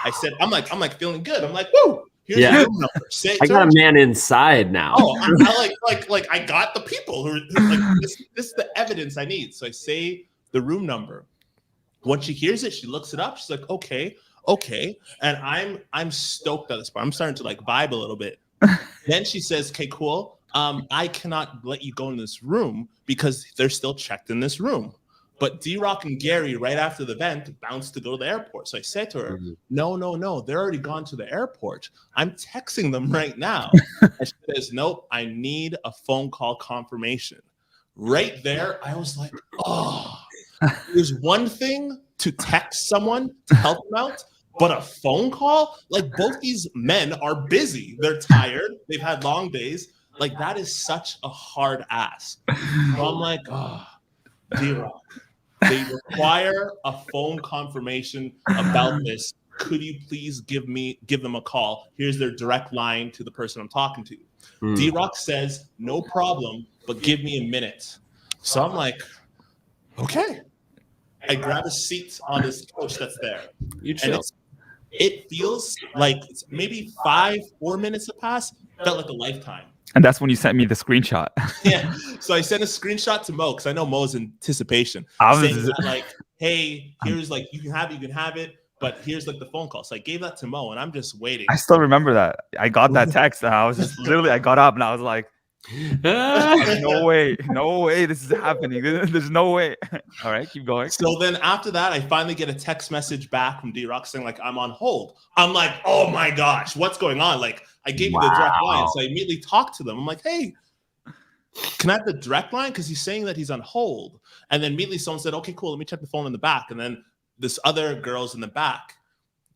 Speaker 2: I said, I'm like feeling good. I'm like, woo, here's the room number. Say,
Speaker 1: I got a man inside now.
Speaker 2: Oh, I like I got the people who like this is the evidence I need. So I say the room number. When she hears it, she looks it up. She's like, okay. And I'm stoked at this part. I'm starting to like vibe a little bit. Then she says, okay, cool. I cannot let you go in this room because they're still checked in this room. But D-Rock and Gary, right after the event, bounced to go to the airport. So I said to her, no, they're already gone to the airport. I'm texting them right now. And she says, nope, I need a phone call confirmation. Right there, I was like, oh, there's one thing to text someone to help them out, but a phone call? Like, both these men are busy. They're tired. They've had long days. Like, that is such a hard ask. So I'm like, oh, D-Rock, they require a phone confirmation about this. Could you please give them a call? Here's their direct line to the person I'm talking to. D-Rock says, no problem, but give me a minute. So I'm like, okay. I grab a seat on this couch that's there.
Speaker 1: You chill.
Speaker 2: And it feels like maybe 4 minutes have passed. Felt like a lifetime.
Speaker 3: And that's when you sent me the screenshot.
Speaker 2: Yeah. So I sent a screenshot to Mo because I know Mo's anticipation. Saying that, like, hey, here's like you can have it, but here's like the phone call. So I gave that to Mo, and I'm just waiting.
Speaker 3: I still remember that. I got that text, and I was just literally, I got up and I was like, no way, this is happening. There's no way. All right, keep going.
Speaker 2: So then after that, I finally get a text message back from D-Rock saying like I'm on hold. I'm like, oh my gosh, what's going on? Like I gave you the direct line, so I immediately talked to them. I'm like, hey, can I have the direct line? Because he's saying that he's on hold. And then immediately someone said, okay, cool, let me check the phone in the back. And then this other girl's in the back.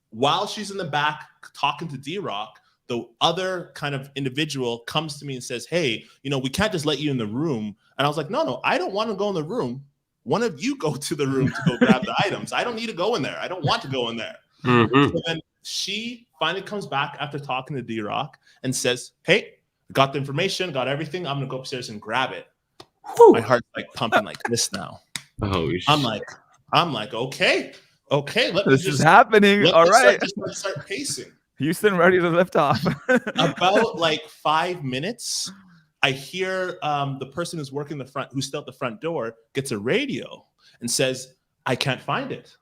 Speaker 2: While she's in the back talking to D-Rock, the other kind of individual comes to me and says, hey, we can't just let you in the room. And I was like, no, I don't want to go in the room. One of you go to the room to go grab the items. I don't need to go in there. I don't want to go in there. Mm-hmm. So then she finally comes back after talking to D-Rock and says, hey, got the information, got everything. I'm going to go upstairs and grab it. Whew. My heart's like pumping like this now.
Speaker 1: Oh,
Speaker 2: I'm like, okay.
Speaker 3: This is happening. All right.
Speaker 2: Let's start pacing.
Speaker 3: Houston ready to lift off.
Speaker 2: About like 5 minutes, I hear the person who's working who's still at the front door, gets a radio and says, I can't find it.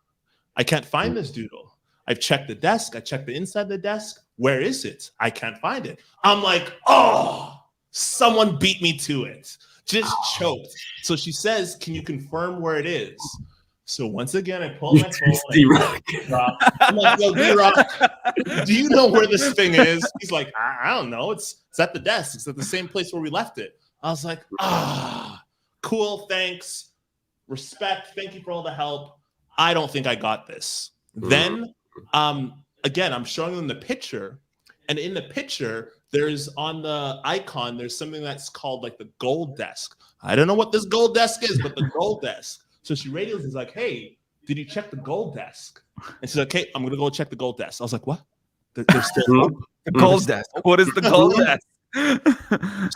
Speaker 2: I can't find this doodle. I've checked the desk. I checked the inside of the desk. Where is it? I can't find it. I'm like, oh, someone beat me to it. Just choked. So she says, can you confirm where it is? So once again, I pull my phone.
Speaker 1: D-Rock.
Speaker 2: I'm like, yo, D-Rock, do you know where this thing is? He's like, I don't know. It's at the desk. It's at the same place where we left it. I was like, cool, thanks. Respect. Thank you for all the help. I don't think I got this. Then, again, I'm showing them the picture. And in the picture, there's on the icon, there's something that's called like the gold desk. I don't know what this gold desk is, but the gold desk. So she radios is like, hey, did you check the gold desk? And she's like, okay, I'm going to go check the gold desk. I was like, what? They're still up?
Speaker 3: The gold desk. What is the gold desk?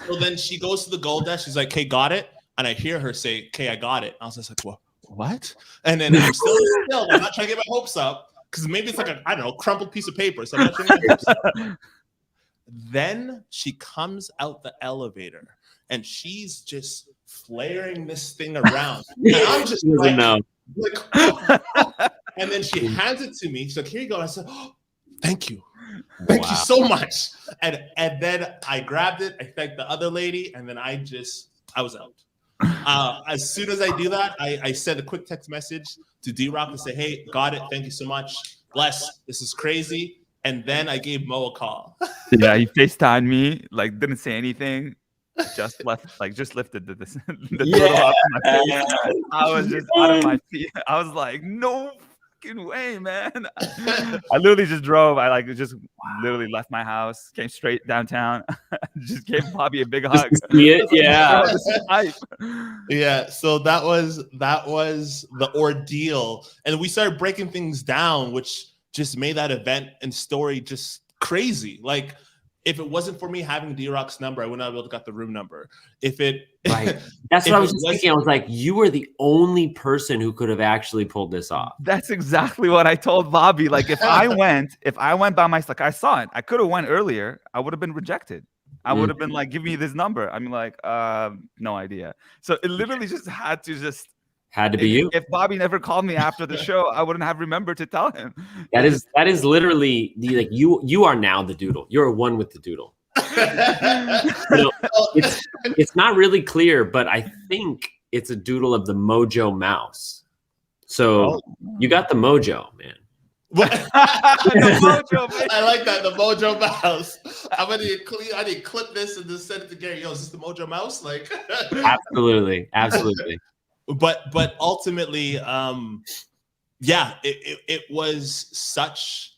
Speaker 2: So then she goes to the gold desk. She's like, okay, got it. And I hear her say, okay, I got it. I was just like, what? And then I'm still, I'm not trying to get my hopes up because maybe it's like a, I don't know, crumpled piece of paper. So I'm not trying to get my hopes up. Then she comes out the elevator and she's just flaring this thing around. And I'm just like, and then she hands it to me. She's like, here you go. And I said, oh, thank you. Thank you so much. And then I grabbed it. I thanked the other lady. And then I was out. As soon as I do that, I sent a quick text message to D-Rock and say, hey, got it. Thank you so much. Bless. This is crazy. And then I gave Mo a call.
Speaker 3: Yeah, he FaceTimed me, like didn't say anything. Just lifted the turtle off my face. I was just out of my seat. I was like, no fucking way, man. I literally just drove. I literally left my house, came straight downtown, just gave Bobby a big hug.
Speaker 1: Yeah.
Speaker 2: Yeah. So that was the ordeal. And we started breaking things down, which just made that event and story just crazy. Like, if it wasn't for me having D-Rock's number, I would not have able to got the room number. If it
Speaker 1: Right. That's what I was just thinking. I was like, you were the only person who could have actually pulled this off.
Speaker 3: That's exactly what I told Bobby. Like, if I went by myself, like, I saw it. I could have went earlier. I would have been rejected. I would have been like, give me this number. I'm like, no idea. So it literally just had to be
Speaker 1: you.
Speaker 3: If Bobby never called me after the show, I wouldn't have remembered to tell him.
Speaker 1: That is literally the, like, you are now the Doodle. You're one with the Doodle. It's not really clear, but I think it's a doodle of the Mojo mouse. So you got the mojo, man.
Speaker 2: The mojo, man. I like that, the Mojo mouse. I need to clip this and just send it to Gary. Yo, is this the Mojo mouse? Like,
Speaker 1: absolutely.
Speaker 2: But ultimately, it was such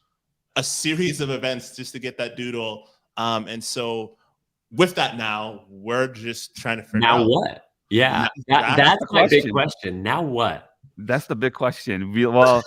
Speaker 2: a series of events just to get that doodle. And so with that, now we're just trying to figure out
Speaker 1: now what. Yeah, that's my big question. Now what?
Speaker 3: That's the big question. We
Speaker 2: have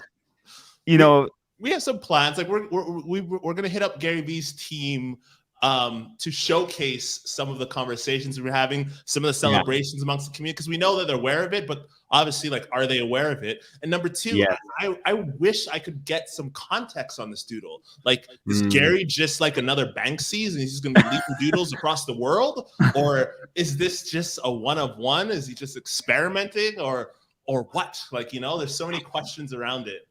Speaker 2: some plans. Like we're gonna hit up Gary Vee's team to showcase some of the conversations we're having, some of the celebrations amongst the community, because we know that they're aware of it, but obviously, like, are they aware of it? And number two, I wish I could get some context on this doodle. Like, is Gary just like another Banksy and he's just gonna be leaving doodles across the world? Or is this just a one of one? Is he just experimenting or what? Like, there's so many questions around it.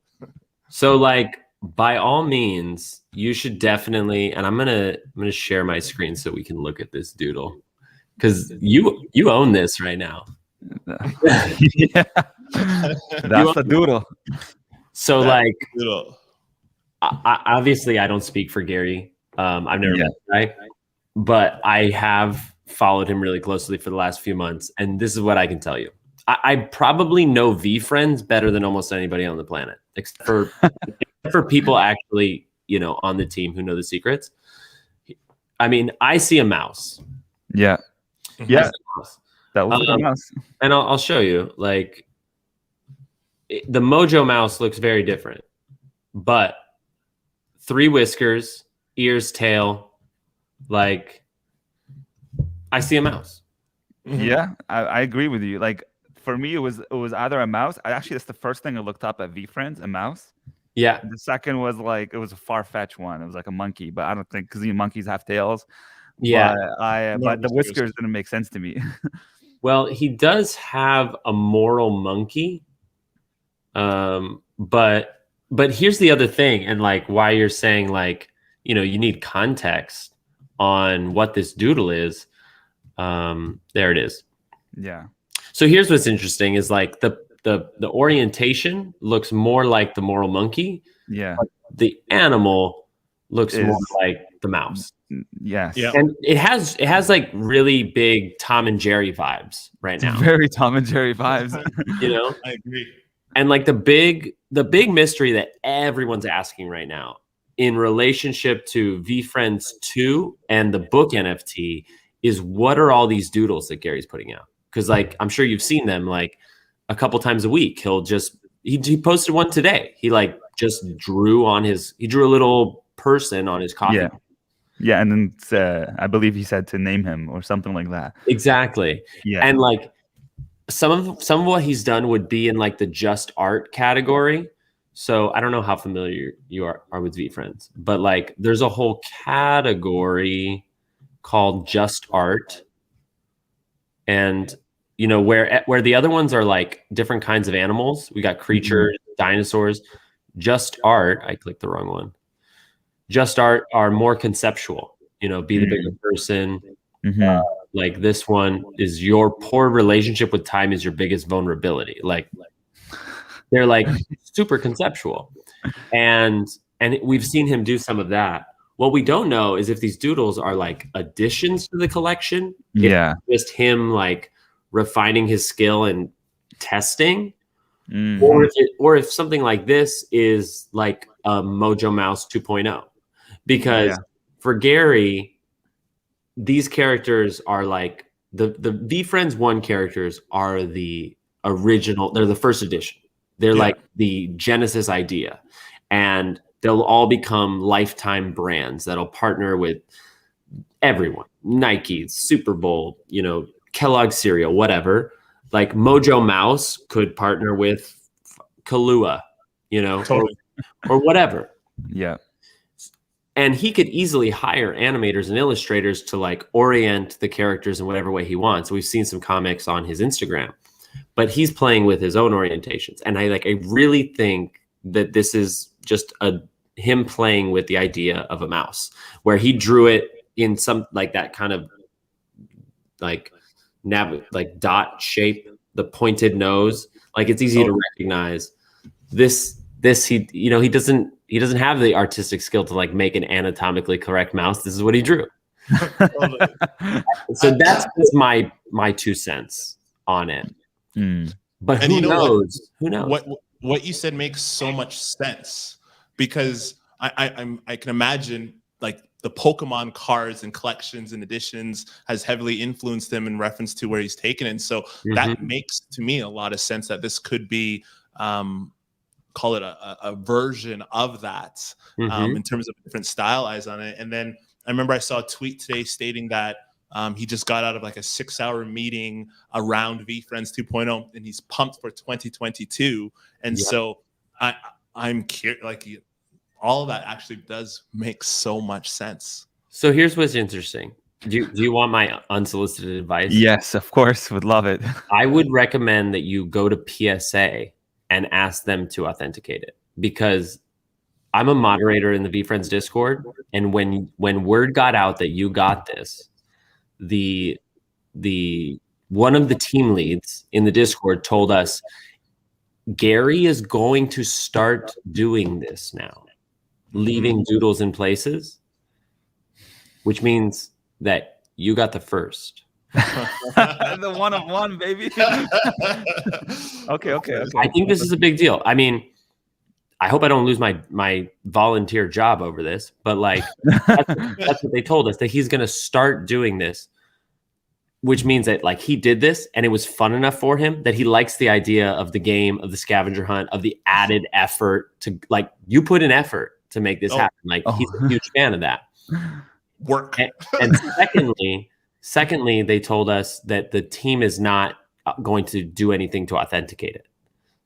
Speaker 1: So, like, by all means, you should definitely, and I'm gonna share my screen so we can look at this doodle, because you own this right now.
Speaker 3: That's the doodle.
Speaker 1: So, like, obviously, I don't speak for Gary. I've never met the guy, but I have followed him really closely for the last few months, and this is what I can tell you. I probably know V-Friends better than almost anybody on the planet, except for people actually, on the team who know the secrets. I mean, I see a mouse.
Speaker 3: Yeah. Yeah. That was a mouse.
Speaker 1: And I'll show you. Like, the Mojo mouse looks very different, but 3 whiskers, ears, tail. Like, I see a mouse.
Speaker 3: Yeah, I agree with you. Like, for me, it was either a mouse. That's the first thing I looked up at V-Friends, a mouse.
Speaker 1: Yeah.
Speaker 3: The second was like, it was a far-fetched one. It was like a monkey, but I don't think, because monkeys have tails.
Speaker 1: Yeah.
Speaker 3: But the whiskers didn't make sense to me.
Speaker 1: Well, he does have a moral monkey. But here's the other thing, and like why you're saying, like, you need context on what this doodle is. There it is.
Speaker 3: Yeah.
Speaker 1: So here's what's interesting is, like, the orientation looks more like the moral monkey.
Speaker 3: Yeah.
Speaker 1: But the animal looks more like the mouse.
Speaker 3: Yes.
Speaker 2: Yeah.
Speaker 1: And it has like really big Tom and Jerry vibes right now.
Speaker 3: Very Tom and Jerry vibes.
Speaker 2: I agree.
Speaker 1: And like the big mystery that everyone's asking right now in relationship to V-Friends 2 and the book NFT is, what are all these doodles that Gary's putting out? Because, like, I'm sure you've seen them like a couple times a week. He posted one today. He like just drew a little person on his coffee.
Speaker 3: Yeah. Yeah, and then I believe he said to name him or something like that.
Speaker 1: Exactly.
Speaker 3: Yeah.
Speaker 1: And like some of what he's done would be in like the just art category. So I don't know how familiar you are with V-Friends, but like there's a whole category called just art. And where the other ones are like different kinds of animals. We got creatures, dinosaurs. Just art, I clicked the wrong one. Just art are more conceptual, be the bigger person. Like this one is, your poor relationship with time is your biggest vulnerability. Like they're like super conceptual. And we've seen him do some of that. What we don't know is if these doodles are like additions to the collection.
Speaker 3: Yeah.
Speaker 1: Just him like refining his skill and testing. Or if something like this is like a Mojo Mouse 2.0. Because for Gary, these characters are like the V-Friends 1 characters are the original. They're the first edition. They're like the Genesis idea. And they'll all become lifetime brands that'll partner with everyone, Nike, Super Bowl, you know, Kellogg's cereal, whatever. Like Mojo Mouse could partner with Kahlua, you know,
Speaker 2: Totally.
Speaker 1: or whatever.
Speaker 3: Yeah.
Speaker 1: And he could easily hire animators and illustrators to like orient the characters in whatever way he wants. We've seen some comics on his Instagram, but he's playing with his own orientations. And I really think that this is just him playing with the idea of a mouse, where he drew it in some like that kind of like dot shape, the pointed nose. Like it's easy to recognize this he, you know, he doesn't have the artistic skill to like make an anatomically correct mouse. This is what he drew. So that's my 2 cents on it. But
Speaker 2: and
Speaker 1: who
Speaker 2: you know
Speaker 1: knows? Who knows?
Speaker 2: What you said makes so much sense, because I can imagine like the Pokemon cards and collections and editions has heavily influenced him in reference to where he's taken it. And so that makes to me a lot of sense that this could be call it a version of that in terms of different style eyes on it. And then I remember I saw a tweet today stating that he just got out of like a 6-hour meeting around VFriends 2.0 and he's pumped for 2022. And so I'm curious, like all of that actually does make so much sense.
Speaker 1: So here's what's interesting. Do you want my unsolicited advice?
Speaker 3: Yes, of course. Would love it. I
Speaker 1: would recommend that you go to PSA and ask them to authenticate it, because I'm a moderator in the VFriends Discord. And when word got out that you got this, the one of the team leads in the Discord told us Gary is going to start doing this now, leaving doodles in places, which means that you got the first.
Speaker 3: The 1-of-1, baby. Okay.
Speaker 1: I think this is a big deal. I mean, I hope I don't lose my volunteer job over this, but like that's what they told us, that he's going to start doing this, which means that like he did this and it was fun enough for him that he likes the idea of the game, of the scavenger hunt, of the added effort to like, you put in effort to make this happen. Like he's a huge fan of that
Speaker 2: work.
Speaker 1: And secondly, they told us that the team is not going to do anything to authenticate it.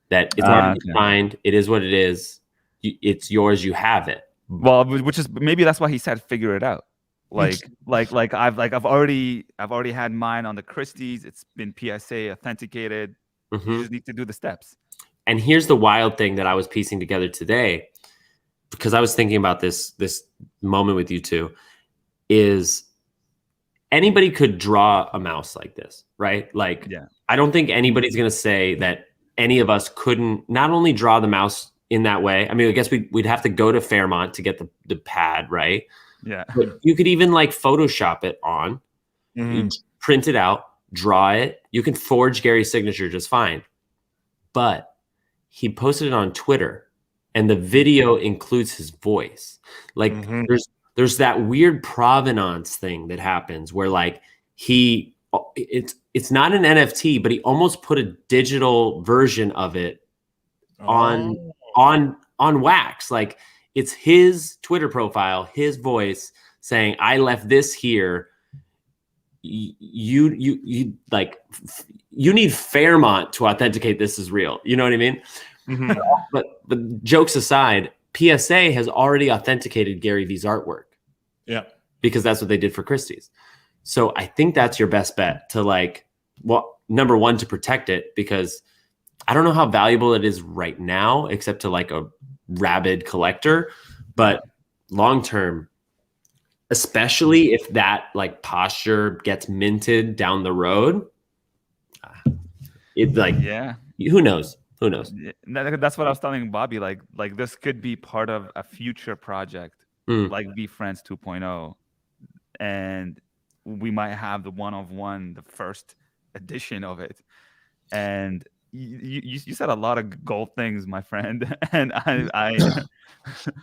Speaker 1: That it's already signed. It is what it is. It's yours. You have it.
Speaker 3: Well, which is maybe that's why he said figure it out. Like I've already had mine on the Christie's. It's been PSA authenticated. You just need to do the steps.
Speaker 1: And here's the wild thing that I was piecing together today, because I was thinking about this moment with you two, is anybody could draw a mouse like this, right? Like, I don't think anybody's going to say that any of us couldn't not only draw the mouse in that way. I mean, I guess we'd have to go to Fairmont to get the pad, right?
Speaker 3: Yeah.
Speaker 1: But you could even like Photoshop it on, print it out, draw it. You can forge Gary's signature just fine. But he posted it on Twitter and the video includes his voice. Like there's that weird provenance thing that happens where like it's not an NFT, but he almost put a digital version of it on wax. Like it's his Twitter profile, his voice saying, "I left this here. You like you need Fairmont to authenticate this is real." You know what I mean? But jokes aside, PSA has already authenticated Gary V's artwork.
Speaker 2: Yeah,
Speaker 1: because that's what they did for Christie's. So I think that's your best bet to like, well, number one, to protect it, because I don't know how valuable it is right now, except to like a rabid collector, but long-term, especially if that like posture gets minted down the road, it like, who knows? Who knows?
Speaker 3: That's what I was telling Bobby. Like this could be part of a future project, like VFriends 2.0, and we might have the 1-of-1, the first edition of it. And you said a lot of gold things, my friend, and I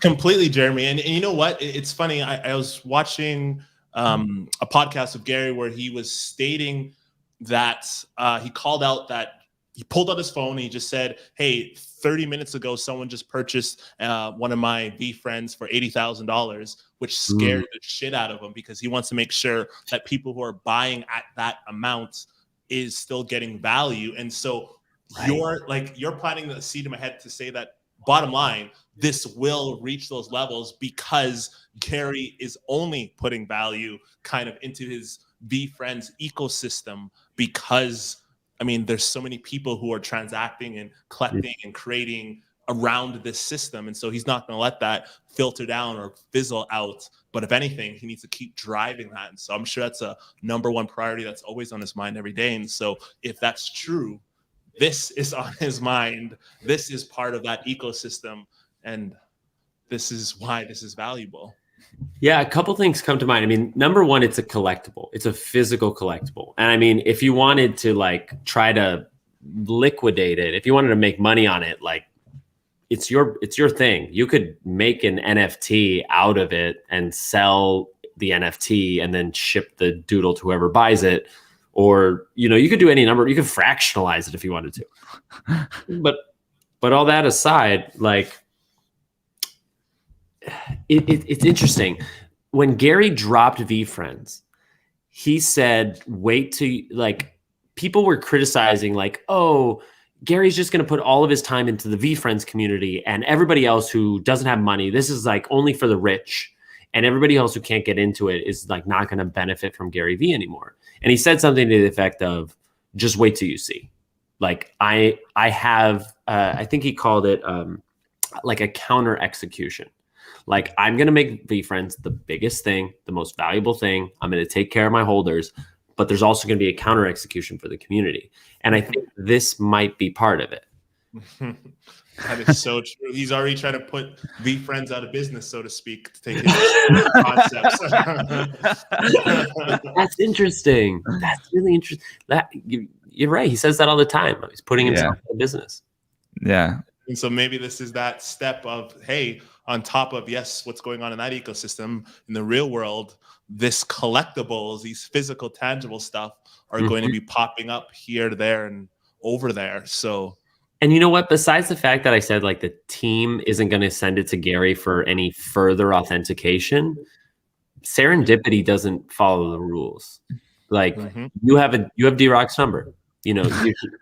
Speaker 2: completely, Jeremy. And you know what? It's funny. I was watching a podcast of Gary where he was stating that he called out that he pulled out his phone and he just said, hey, 30 minutes ago, someone just purchased one of my V friends for $80,000, which scared the shit out of him because he wants to make sure that people who are buying at that amount is still getting value. And so you're planting the seed in my head to say that bottom line, this will reach those levels because Gary is only putting value kind of into his V friends ecosystem because I mean, there's so many people who are transacting and collecting and creating around this system. And so he's not going to let that filter down or fizzle out. But if anything, he needs to keep driving that. And so I'm sure that's a number one priority that's always on his mind every day. And so if that's true, this is on his mind. This is part of that ecosystem. And this is why this is valuable.
Speaker 1: Yeah, a couple things come to mind. I mean, number one, it's a collectible. It's a physical collectible. And I mean, if you wanted to like try to liquidate it, if you wanted to make money on it, like it's your thing. You could make an NFT out of it and sell the NFT and then ship the doodle to whoever buys it. Or, you know, you could do any number, you could fractionalize it if you wanted to. But all that aside, like it's interesting. When Gary dropped VFriends, he said, wait to like, people were criticizing like, oh, Gary's just going to put all of his time into the VFriends community and everybody else who doesn't have money, this is like only for the rich. And everybody else who can't get into it is like not going to benefit from Gary V anymore. And he said something to the effect of, just wait till you see. Like I have, I think he called it like a counter execution. Like I'm going to make VFriends the biggest thing, the most valuable thing. I'm going to take care of my holders, but there's also going to be a counter execution for the community. And I think this might be part of it.
Speaker 2: That is so true. He's already trying to put VFriends out of business, so to speak, to take his concepts.
Speaker 1: That's interesting. That's really interesting. You're right. He says that all the time. He's putting himself out of business.
Speaker 3: Yeah.
Speaker 2: And so maybe this is that step of, hey, on top of, yes, what's going on in that ecosystem, in the real world, this collectibles, these physical, tangible stuff are going to be popping up here, there, and over there. So,
Speaker 1: and you know what? Besides the fact that I said like the team isn't going to send it to Gary for any further authentication, serendipity doesn't follow the rules. Like you have D-Rock's number. You know,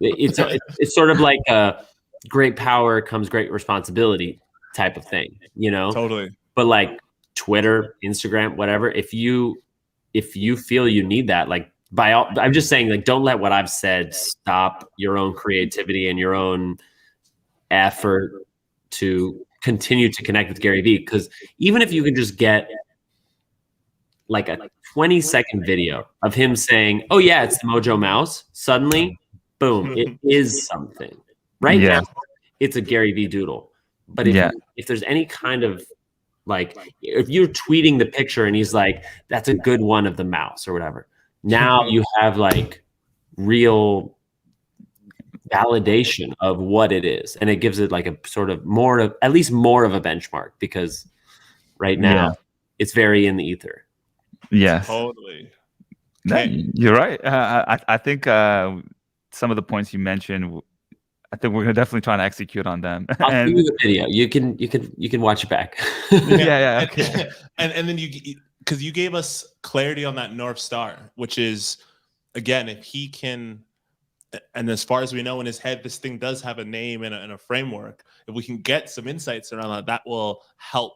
Speaker 1: it's sort of like a great power comes great responsibility type of thing. You know,
Speaker 2: totally.
Speaker 1: But like Twitter, Instagram, whatever, if you feel you need that, like I'm just saying, like, don't let what I've said stop your own creativity and your own effort to continue to connect with Gary Vee. Because even if you can just get like a 20-second video of him saying, oh yeah, it's the Mojo Mouse, suddenly, boom, it is something. Right now, it's a Gary Vee doodle. But if there's any kind of like, if you're tweeting the picture and he's like, that's a good one of the mouse or whatever. Now you have like real validation of what it is. And it gives it like a sort of more of, at least more of a benchmark, because right now it's very in the ether.
Speaker 3: Yes.
Speaker 2: Totally.
Speaker 3: Okay. You're right. I think some of the points you mentioned, I think we're gonna definitely try to execute on them.
Speaker 1: I'll give you the video. You can watch it back.
Speaker 3: Yeah. Okay.
Speaker 2: And then because you gave us clarity on that North Star, which is, again, if he can, and as far as we know in his head, this thing does have a name and a framework. If we can get some insights around that, that will help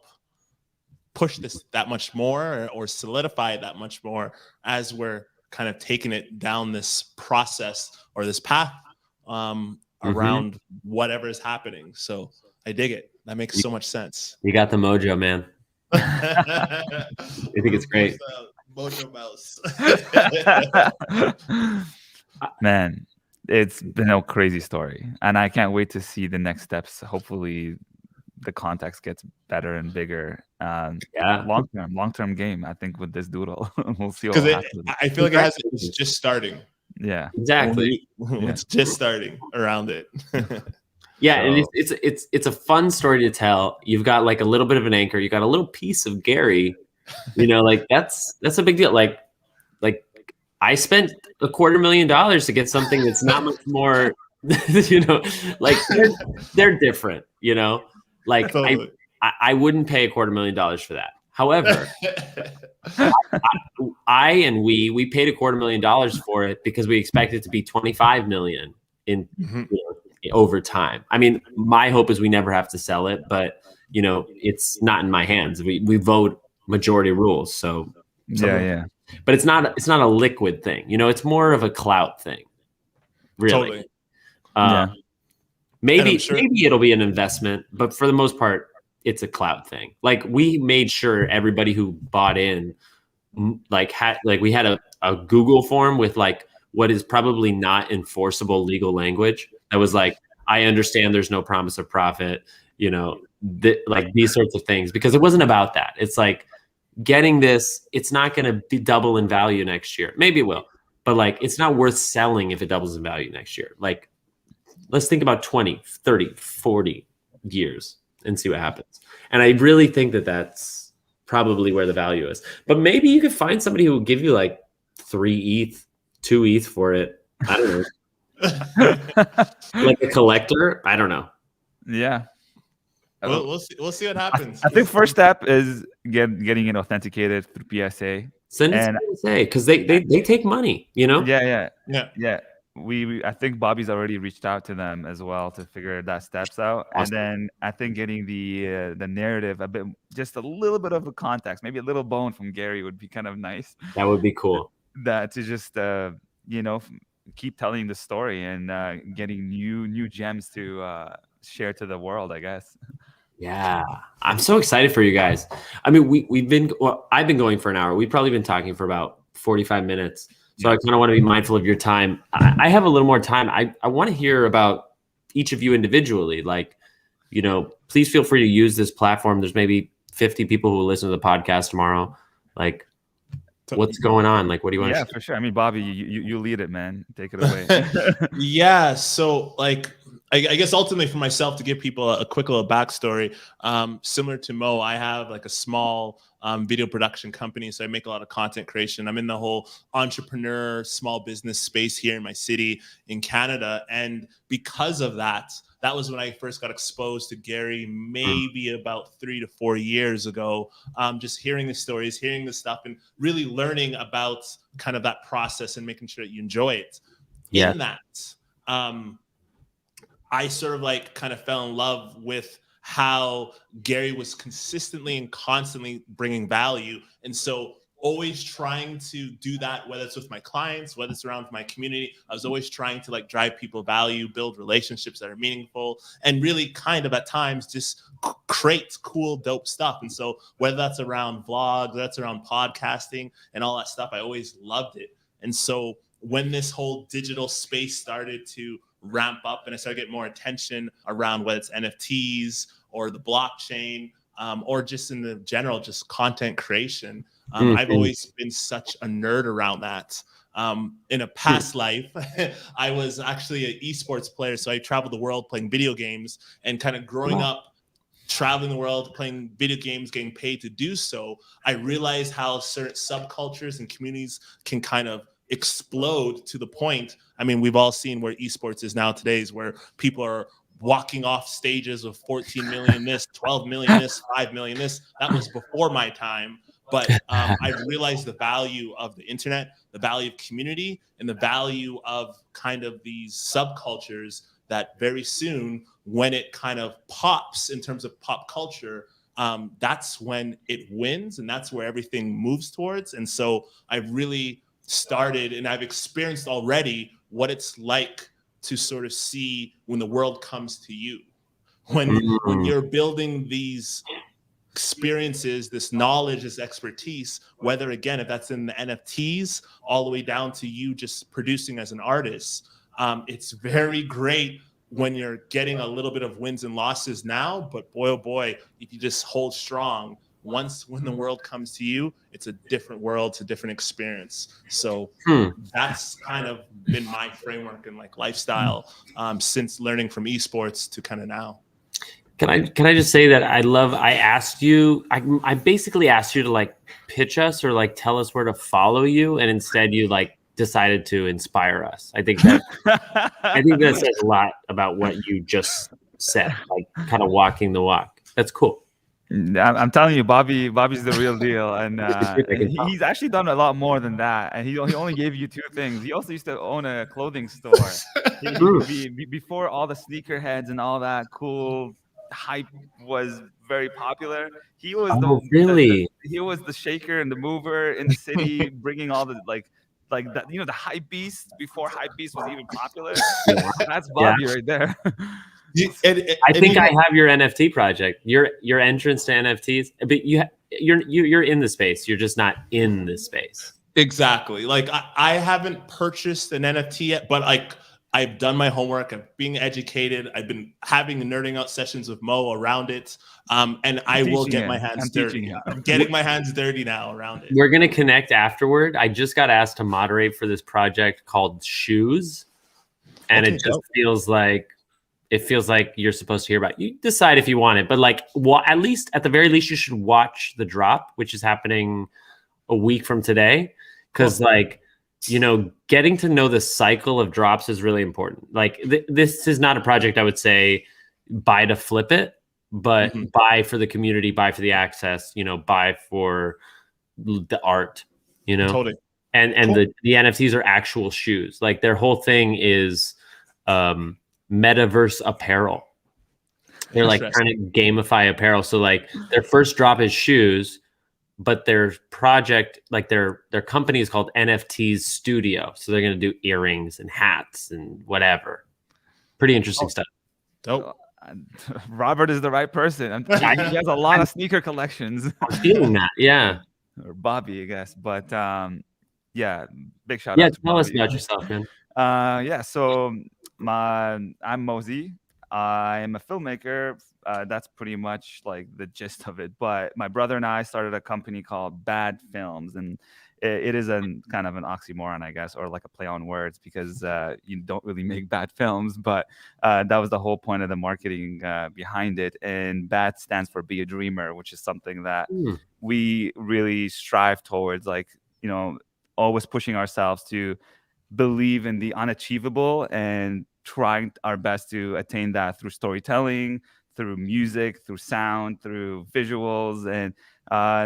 Speaker 2: push this that much more or solidify it that much more as we're kind of taking it down this process or this path around whatever is happening. So I dig it. That makes so much sense.
Speaker 1: You got the mojo, man. I think it's great.
Speaker 2: Mojo Mouse.
Speaker 3: Man, it's been a crazy story. And I can't wait to see the next steps. Hopefully the context gets better and bigger. Long-term game, I think, with this doodle. We'll see what happens.
Speaker 2: I feel like it's just starting.
Speaker 3: Yeah,
Speaker 1: exactly.
Speaker 2: It's just starting around it.
Speaker 1: Yeah, and it's a fun story to tell. You've got like a little bit of an anchor. You got a little piece of Gary. You know, like that's a big deal. Like I spent $250,000 to get something that's not much more you know, like they're different, you know, like
Speaker 2: Totally.
Speaker 1: I wouldn't pay $250,000 for that. However, I and we paid $250,000 for it because we expect it to be 25 million in
Speaker 2: Mhm.
Speaker 1: over time. I mean, my hope is we never have to sell it, but you know, it's not in my hands. We vote majority rules, so
Speaker 3: Yeah.
Speaker 1: but it's not a liquid thing. You know, it's more of a clout thing, really.
Speaker 2: Totally.
Speaker 1: Uh,
Speaker 3: Yeah.
Speaker 1: maybe
Speaker 2: sure-
Speaker 1: maybe it'll be an investment, but for the most part, it's a clout thing. Like we made sure everybody who bought in like we had a Google form with like what is probably not enforceable legal language that was like, I understand there's no promise of profit, you know, like these sorts of things, because it wasn't about that. It's like getting this, it's not going to be double in value next year. Maybe it will, but like it's not worth selling if it doubles in value next year. Like let's think about 20, 30, 40 years and see what happens. And I really think that that's probably where the value is. But maybe you could find somebody who will give you like 3 ETH, 2 ETH for it. I don't know. Like a collector. I don't know.
Speaker 3: Yeah.
Speaker 2: We'll see what happens.
Speaker 3: I think first step is getting it authenticated through PSA.
Speaker 1: Send it
Speaker 3: And-
Speaker 1: to PSA because they take money, you know?
Speaker 3: Yeah.
Speaker 2: Yeah.
Speaker 3: We I think Bobby's already reached out to them as well to figure that steps out.
Speaker 1: Awesome.
Speaker 3: And then I think getting the narrative a bit, just a little bit of a context, maybe a little bone from Gary would be kind of nice.
Speaker 1: That would be cool.
Speaker 3: That to just you know, keep telling the story and getting new gems to share to the world, I guess.
Speaker 1: Yeah, I'm so excited for you guys. I mean, I've been going for an hour. We've probably been talking for about 45 minutes. So I kind of want to be mindful of your time. I have a little more time. I want to hear about each of you individually. Like, you know, please feel free to use this platform. There's maybe 50 people who will listen to the podcast tomorrow. Like, what's going on? Like, what do you want to say?
Speaker 3: For sure. I mean, Bobby, you lead it, man. Take it away.
Speaker 2: Yeah. So like, I guess ultimately for myself to give people a quick little backstory, similar to Mo, I have like a small video production company. So I make a lot of content creation. I'm in the whole entrepreneur, small business space here in my city in Canada. And because of that, that was when I first got exposed to Gary, maybe about 3 to 4 years ago. Just hearing the stories, hearing the stuff, and really learning about kind of that process and making sure that you enjoy it.
Speaker 1: Yeah.
Speaker 2: In that, I sort of like kind of fell in love with how Gary was consistently and constantly bringing value. And so always trying to do that, whether it's with my clients, whether it's around my community, I was always trying to like drive people value, build relationships that are meaningful, and really kind of at times just create cool, dope stuff. And so whether that's around vlogs, that's around podcasting and all that stuff, I always loved it. And so when this whole digital space started to ramp up and I started getting more attention around whether it's NFTs or the blockchain, or just in the general, just content creation. I've always been such a nerd around that. In a past life, I was actually an esports player. So I traveled the world playing video games, and kind of growing up, traveling the world, playing video games, getting paid to do so, I realized how certain subcultures and communities can kind of explode to the point. I mean, we've all seen where esports is now today, is where people are walking off stages of 14 million this, 12 million this, 5 million this. That was before my time. But I realized the value of the internet, the value of community, and the value of kind of these subcultures that very soon, when it kind of pops in terms of pop culture, that's when it wins, and that's where everything moves towards. And so I've really started, and I've experienced already what it's like to sort of see when the world comes to you, when you're building these experiences, this knowledge, this expertise, whether again, if that's in the NFTs all the way down to you just producing as an artist. It's very great when you're getting a little bit of wins and losses now, but boy, oh boy, if you just hold strong, when the world comes to you, it's a different world, it's a different experience. So that's kind of been my framework and like lifestyle since learning from esports to kind of now.
Speaker 1: Can I just say that I asked you, I basically asked you to like pitch us or like tell us where to follow you, and instead you like decided to inspire us. I think that says a lot about what you just said, like kind of walking the walk. That's cool.
Speaker 3: I'm telling you, Bobby's the real deal, and
Speaker 1: can tell.
Speaker 3: he's actually done a lot more than that. And he only gave you 2 things. He also used to own a clothing store. Before all the sneakerheads and all that cool hype was very popular. He was he was the shaker and the mover in the city, bringing all the like that, the hype beast before hype beast was even popular. That's Bobby right there.
Speaker 1: I think I have your NFT project, your entrance to NFTs, but you're in the space. You're just not in the space.
Speaker 2: Exactly. Like I haven't purchased an NFT yet, but like I've done my homework. I'm being educated. I've been having nerding out sessions with Mo around it. And I will get my hands dirty. I'm getting my hands dirty now around it.
Speaker 1: We're gonna connect afterward. I just got asked to moderate for this project called Shoes, and it just feels like you're supposed to hear about it. You decide if you want it, but like, well, at the very least, you should watch the drop, which is happening a week from today. Because getting to know the cycle of drops is really important. Like this is not a project I would say buy to flip it, but buy for the community, buy for the access, buy for the art,
Speaker 2: Totally.
Speaker 1: And cool. the NFTs are actual shoes. Like their whole thing is metaverse apparel. They're like trying to gamify apparel. So like their first drop is shoes, but their project, like their company is called NFTs Studio. So they're going to do earrings and hats and whatever. Pretty interesting stuff.
Speaker 2: Dope.
Speaker 3: Robert is the right person. He has a lot of sneaker collections.
Speaker 1: I'm feeling that. Yeah.
Speaker 3: Or Bobby, I guess. But yeah, big shout out to
Speaker 1: tell
Speaker 3: Bobby.
Speaker 1: us about yourself, man.
Speaker 3: So I'm Mosey. I am a filmmaker. That's pretty much like the gist of it. But my brother and I started a company called Bad Films, and it is kind of an oxymoron, I guess, or like a play on words, because you don't really make bad films. But that was the whole point of the marketing behind it. And BAD stands for Be a Dreamer, which is something that we really strive towards, like, always pushing ourselves to believe in the unachievable and trying our best to attain that through storytelling, through music, through sound, through visuals. And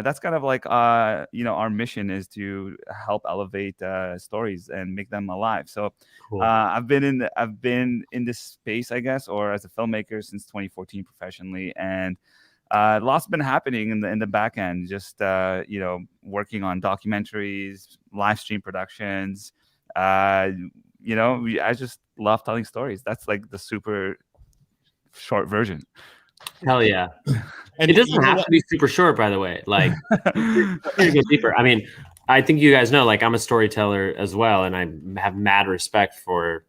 Speaker 3: that's kind of like, our mission is to help elevate stories and make them alive. So cool. I've been in this space, I guess, or as a filmmaker since 2014 professionally. And lots been happening in the back end, just, working on documentaries, live stream productions. I just love telling stories. That's like the super short version.
Speaker 1: Hell yeah. And it doesn't have to be super short, by the way. Like, go deeper. I mean, I think you guys know, like, I'm a storyteller as well, and I have mad respect for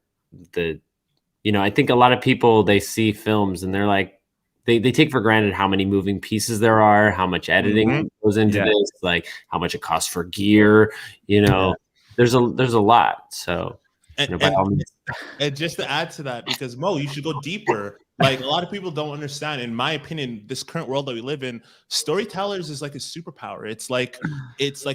Speaker 1: I think a lot of people, they see films and they're like, they take for granted how many moving pieces there are, how much editing goes into this, like how much it costs for gear, there's a lot. So,
Speaker 2: and just to add to that, because Mo, you should go deeper. Like, a lot of people don't understand, in my opinion, this current world that we live in, storytellers is like a superpower. It's like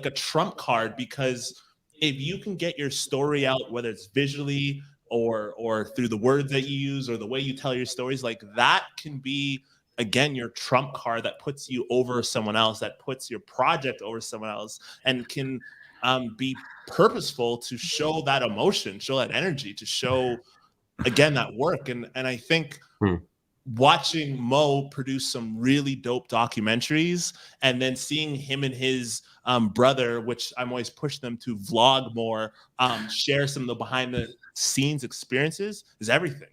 Speaker 2: a trump card, because if you can get your story out, whether it's visually or through the words that you use or the way you tell your stories, like that can be, again, your trump card that puts you over someone else, that puts your project over someone else, and can be purposeful to show that emotion, show that energy, to show, again, that work. And I think watching Mo produce some really dope documentaries, and then seeing him and his brother, which I'm always pushing them to vlog more, share some of the behind the scenes experiences, is everything.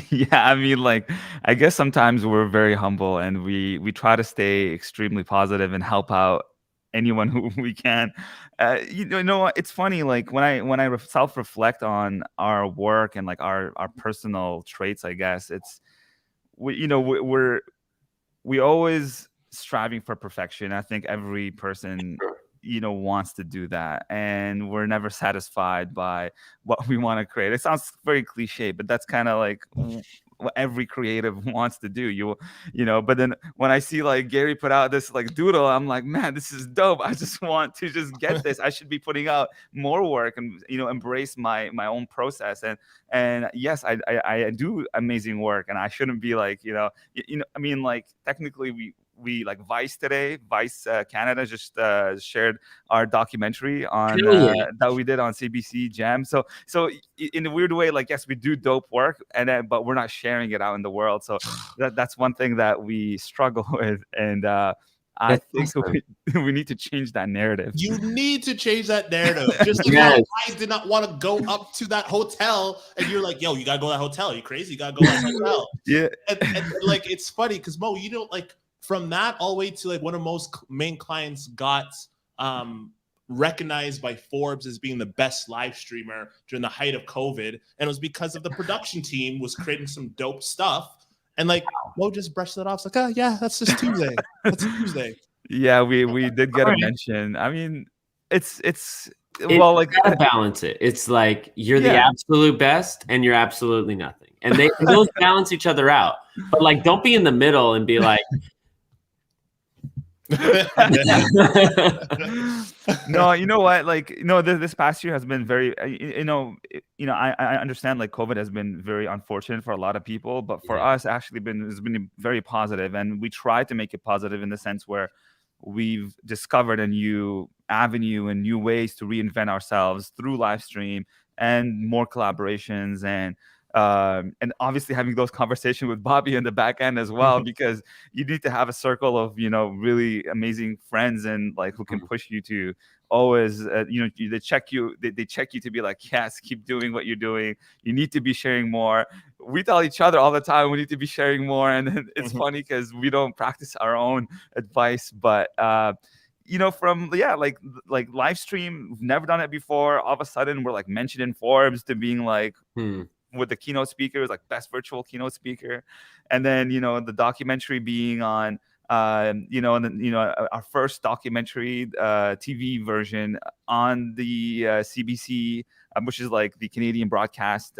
Speaker 3: Yeah, I mean, like, I guess sometimes we're very humble, and we try to stay extremely positive and help out anyone who we can. It's funny, like when I self-reflect on our work and like our personal traits, I guess it's we're always striving for perfection. I think every person wants to do that, and we're never satisfied by what we want to create. It sounds very cliche, but that's kind of like what every creative wants to do. But then when I see like Gary put out this like doodle, I'm like, man, this is dope. I just want to just get this. I should be putting out more work and embrace my own process. And yes, I do amazing work, and I shouldn't be like I mean, like technically we like Vice today. Vice Canada just shared our documentary on that we did on CBC Jam. So in a weird way, like yes, we do dope work, but we're not sharing it out in the world. So that's one thing that we struggle with, and I think we need to change that narrative.
Speaker 2: You need to change that narrative. Just like how I did not want to go up to that hotel, and you're like, yo, you gotta go to that hotel. You crazy? You gotta go to that hotel.
Speaker 3: Yeah.
Speaker 2: And like it's funny because Mo, you don't like from that all the way to like one of most main clients got recognized by Forbes as being the best live streamer during the height of COVID, and it was because of the production team was creating some dope stuff. And like Mo just brushed that off. It's like, oh yeah, that's just Tuesday. That's Tuesday.
Speaker 3: Yeah, we did get a mention. I mean, it's
Speaker 1: well, like you gotta balance it. It's like you're the absolute best and you're absolutely nothing, and those balance each other out. But like, don't be in the middle and be like.
Speaker 3: No, you know what? Like, this past year has been very, I understand like COVID has been very unfortunate for a lot of people, but for us, actually it's been very positive, and we try to make it positive in the sense where we've discovered a new avenue and new ways to reinvent ourselves through live stream and more collaborations and obviously having those conversations with Bobby in the back end as well, because you need to have a circle of really amazing friends and like who can push you to always they check you to be like, yes, keep doing what you're doing, you need to be sharing more. We tell each other all the time we need to be sharing more, and then it's funny because we don't practice our own advice, but from like live stream, we've never done it before. All of a sudden we're like mentioned in Forbes to being like with the keynote speakers, like best virtual keynote speaker. And then, the documentary being on, our first documentary TV version on the CBC, which is like the Canadian broadcast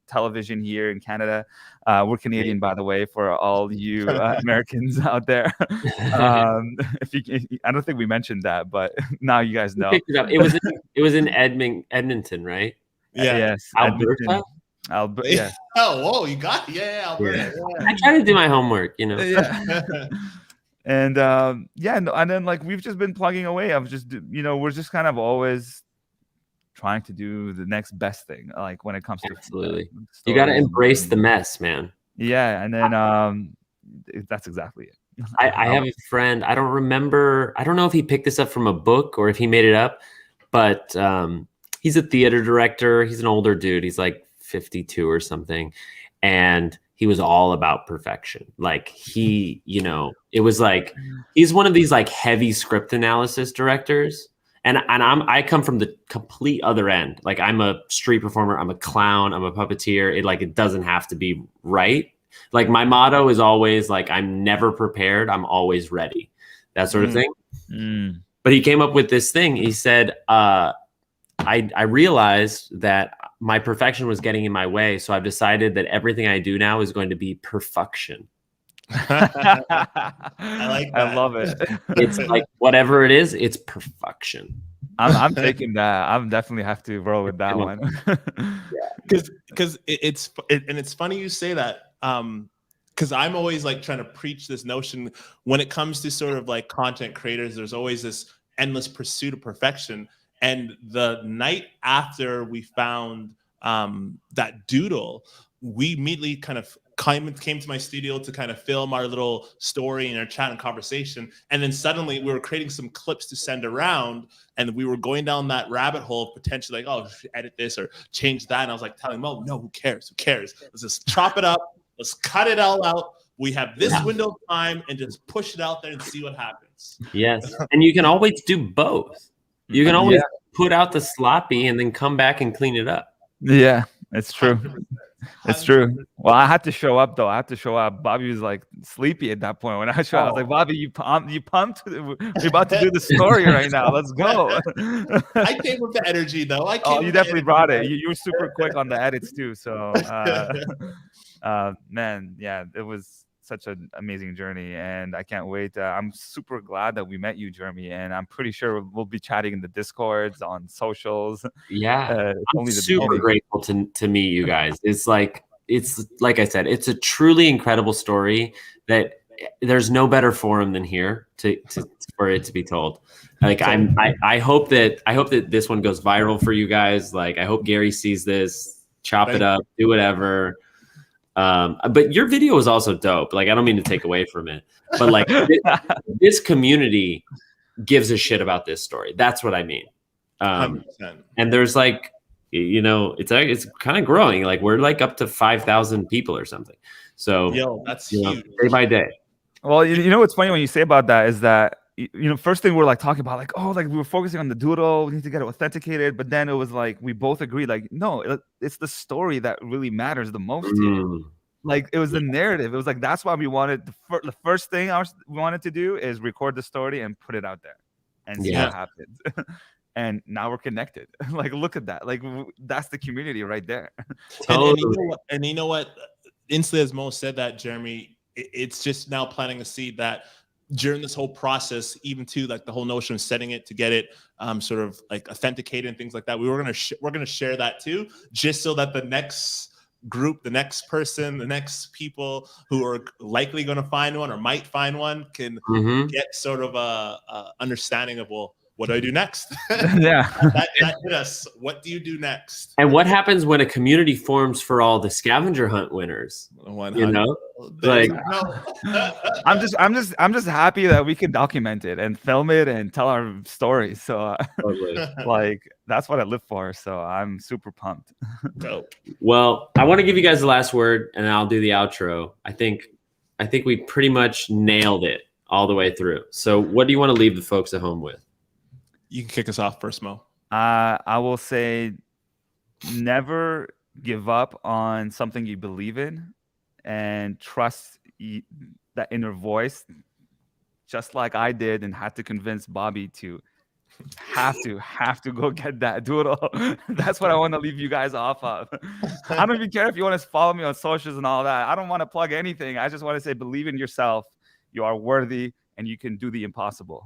Speaker 3: television here in Canada. We're Canadian, by the way, for all you Americans out there. I don't think we mentioned that, but now you guys know.
Speaker 1: It was in Edmonton, right?
Speaker 2: Yeah.
Speaker 3: Yes.
Speaker 1: Alberta.
Speaker 3: Yeah.
Speaker 2: Oh, whoa, you got it. Yeah, Alberta. Yeah.
Speaker 1: I try to do my homework,
Speaker 3: Yeah. And and then like we've just been plugging away. I've just we're just kind of always trying to do the next best thing, like when it comes to
Speaker 1: absolutely. You got to embrace the mess, man.
Speaker 3: Yeah, and then that's exactly it.
Speaker 1: I have a friend. I don't know if he picked this up from a book or if he made it up, but he's a theater director. He's an older dude. He's like 52 or something, and he was all about perfection. Like he, it was like he's one of these like heavy script analysis directors, and I come from the complete other end. Like I'm a street performer, I'm a clown, I'm a puppeteer. It doesn't have to be right. Like my motto is always like I'm never prepared, I'm always ready. That sort of thing. But he came up with this thing. He said, I realized that my perfection was getting in my way, so I've decided that everything I do now is going to be perfection.
Speaker 2: I like that.
Speaker 3: I love it.
Speaker 1: It's like whatever it is, it's perfection.
Speaker 3: I'm taking that. I'm definitely have to roll with that one.
Speaker 2: Because it's funny you say that. Because I'm always like trying to preach this notion when it comes to sort of like content creators. There's always this endless pursuit of perfection. And the night after we found that Doodle, we immediately kind of came to my studio to kind of film our little story and our chat and conversation. And then suddenly we were creating some clips to send around, and we were going down that rabbit hole of potentially like, oh, edit this or change that. And I was like telling Mo, no, who cares? Who cares? Let's just chop it up. Let's cut it all out. We have this window of time and just push it out there and see what happens.
Speaker 1: Yes. And you can always do both. You can always put out the sloppy and then come back and clean it up.
Speaker 3: Yeah, it's true. It's true. Well, I had to show up though. I had to show up. Bobby was like sleepy at that point. When I showed up, I was like, Bobby, you pumped? We're about to do the story right now. Let's go.
Speaker 2: I came with the energy though.
Speaker 3: You definitely brought it. You were super quick on the edits too. So Man, yeah, it was such an amazing journey, and I can't wait. I'm super glad that we met you, Jeremy, and I'm pretty sure we'll be chatting in the Discords, on socials.
Speaker 1: Yeah,
Speaker 3: It's
Speaker 1: I'm
Speaker 3: only the
Speaker 1: super
Speaker 3: beginning.
Speaker 1: grateful to meet you guys. It's like I said, it's a truly incredible story that there's no better forum than here for it to be told. Like I hope that this one goes viral for you guys. Like I hope Gary sees this, chop it up, do whatever. But your video was also dope. Like I don't mean to take away from it, but like this community gives a shit about this story. That's what I mean.
Speaker 2: 100%.
Speaker 1: And there's like, you know, it's kind of growing. Like we're like up to 5,000 people or something. So
Speaker 2: yo, that's huge.
Speaker 1: Day by day.
Speaker 3: Well, you know what's funny when you say about that is that, you know, first thing we're like talking about, like, oh, like we were focusing on the doodle, we need to get it authenticated, but then it was like we both agreed, like, no, it's the story that really matters the most here. Like it was the narrative. It was like that's why we wanted the first thing we wanted to do is record the story and put it out there and see what happens. And now we're connected. Like look at that. Like that's the community right there.
Speaker 1: Totally.
Speaker 2: And you know what? Instantly, as Mo said that, Jeremy, it's just now planting a seed that during this whole process, even to like the whole notion of setting it to get it sort of like authenticated and things like that, we're gonna share that too, just so that the next group, the next person, the next people who are likely going to find one or might find one can get sort of a understanding of, well, what do I do next?
Speaker 3: Yeah.
Speaker 2: that hit us. What do you do next?
Speaker 1: And what happens when a community forms for all the scavenger hunt winners?
Speaker 2: 100.
Speaker 1: You know, like
Speaker 3: I'm just happy that we can document it and film it and tell our stories. So like that's what I live for. So I'm super pumped.
Speaker 2: Dope.
Speaker 1: Well, I want to give you guys the last word and I'll do the outro. I think we pretty much nailed it all the way through. So what do you want to leave the folks at home with?
Speaker 2: You can kick us off first, Mo.
Speaker 3: I will say never give up on something you believe in and trust that inner voice, just like I did and had to convince Bobby to have to go get that doodle. That's what I want to leave you guys off of. I don't even care if you want to follow me on socials and all that. I don't want to plug anything. I just want to say believe in yourself. You are worthy and you can do the impossible.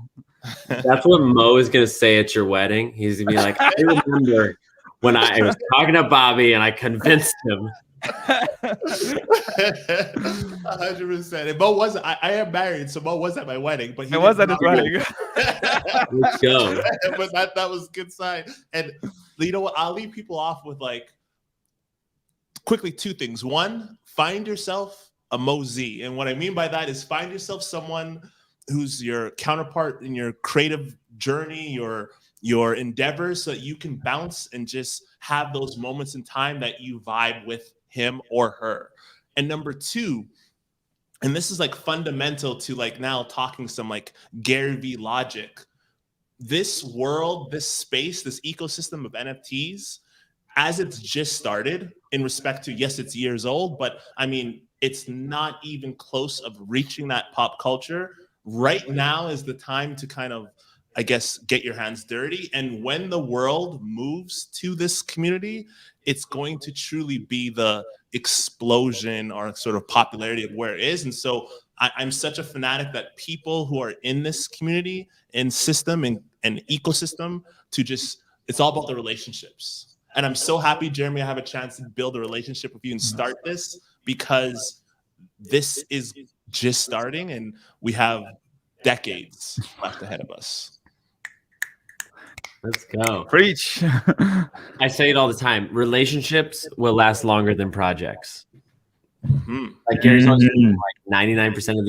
Speaker 1: That's what Mo is going to say at your wedding. He's going to be like, I remember when I was talking to Bobby and I convinced him.
Speaker 2: 100%. And Mo was, I am married, so Mo was at my wedding, but he
Speaker 3: was at his wedding.
Speaker 1: Let's go.
Speaker 2: But that was a good sign. And you know what? I'll leave people off with like quickly two things. One, find yourself a Mo Z. And what I mean by that is find yourself someone who's your counterpart in your creative journey, your endeavors, so that you can bounce and just have those moments in time that you vibe with him or her. And number two, and this is like fundamental to like now talking some like Gary V logic, this world, this space, this ecosystem of NFTs, as it's just started in respect to, yes, it's years old, but I mean, it's not even close of reaching that pop culture. Right now is the time to kind of, I guess, get your hands dirty. And when the world moves to this community, it's going to truly be the explosion or sort of popularity of where it is. And so I'm such a fanatic that people who are in this community and system and ecosystem to just, it's all about the relationships. And I'm so happy, Jeremy, I have a chance to build a relationship with you and start this, because this is just starting and we have decades left ahead of us.
Speaker 1: Let's go.
Speaker 3: Preach.
Speaker 1: I say it all the time. Relationships will last longer than projects. Like Gary's always saying, like 99%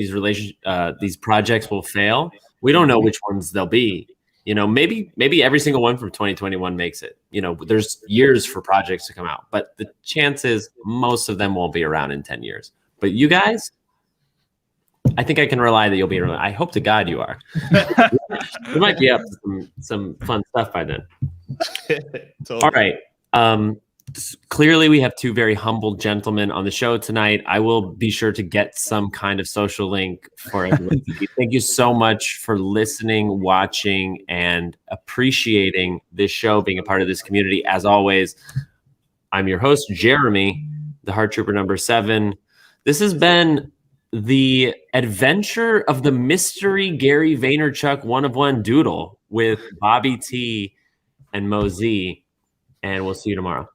Speaker 1: of these projects will fail. We don't know which ones they'll be. You know, maybe every single one from 2021 makes it. You know, there's years for projects to come out, but the chances most of them won't be around in 10 years. But you guys, I think I can rely that you'll be around. I hope to God you are. We might be up to some fun stuff by then. Totally. All right. Clearly, we have two very humble gentlemen on the show tonight. I will be sure to get some kind of social link for everyone. Thank you so much for listening, watching, and appreciating this show, being a part of this community. As always, I'm your host, Jeremy, the Heart Trooper number 7. This has been the adventure of the mystery Gary Vaynerchuk 1 of 1 Doodle with Bobby T and Mo Z. And we'll see you tomorrow.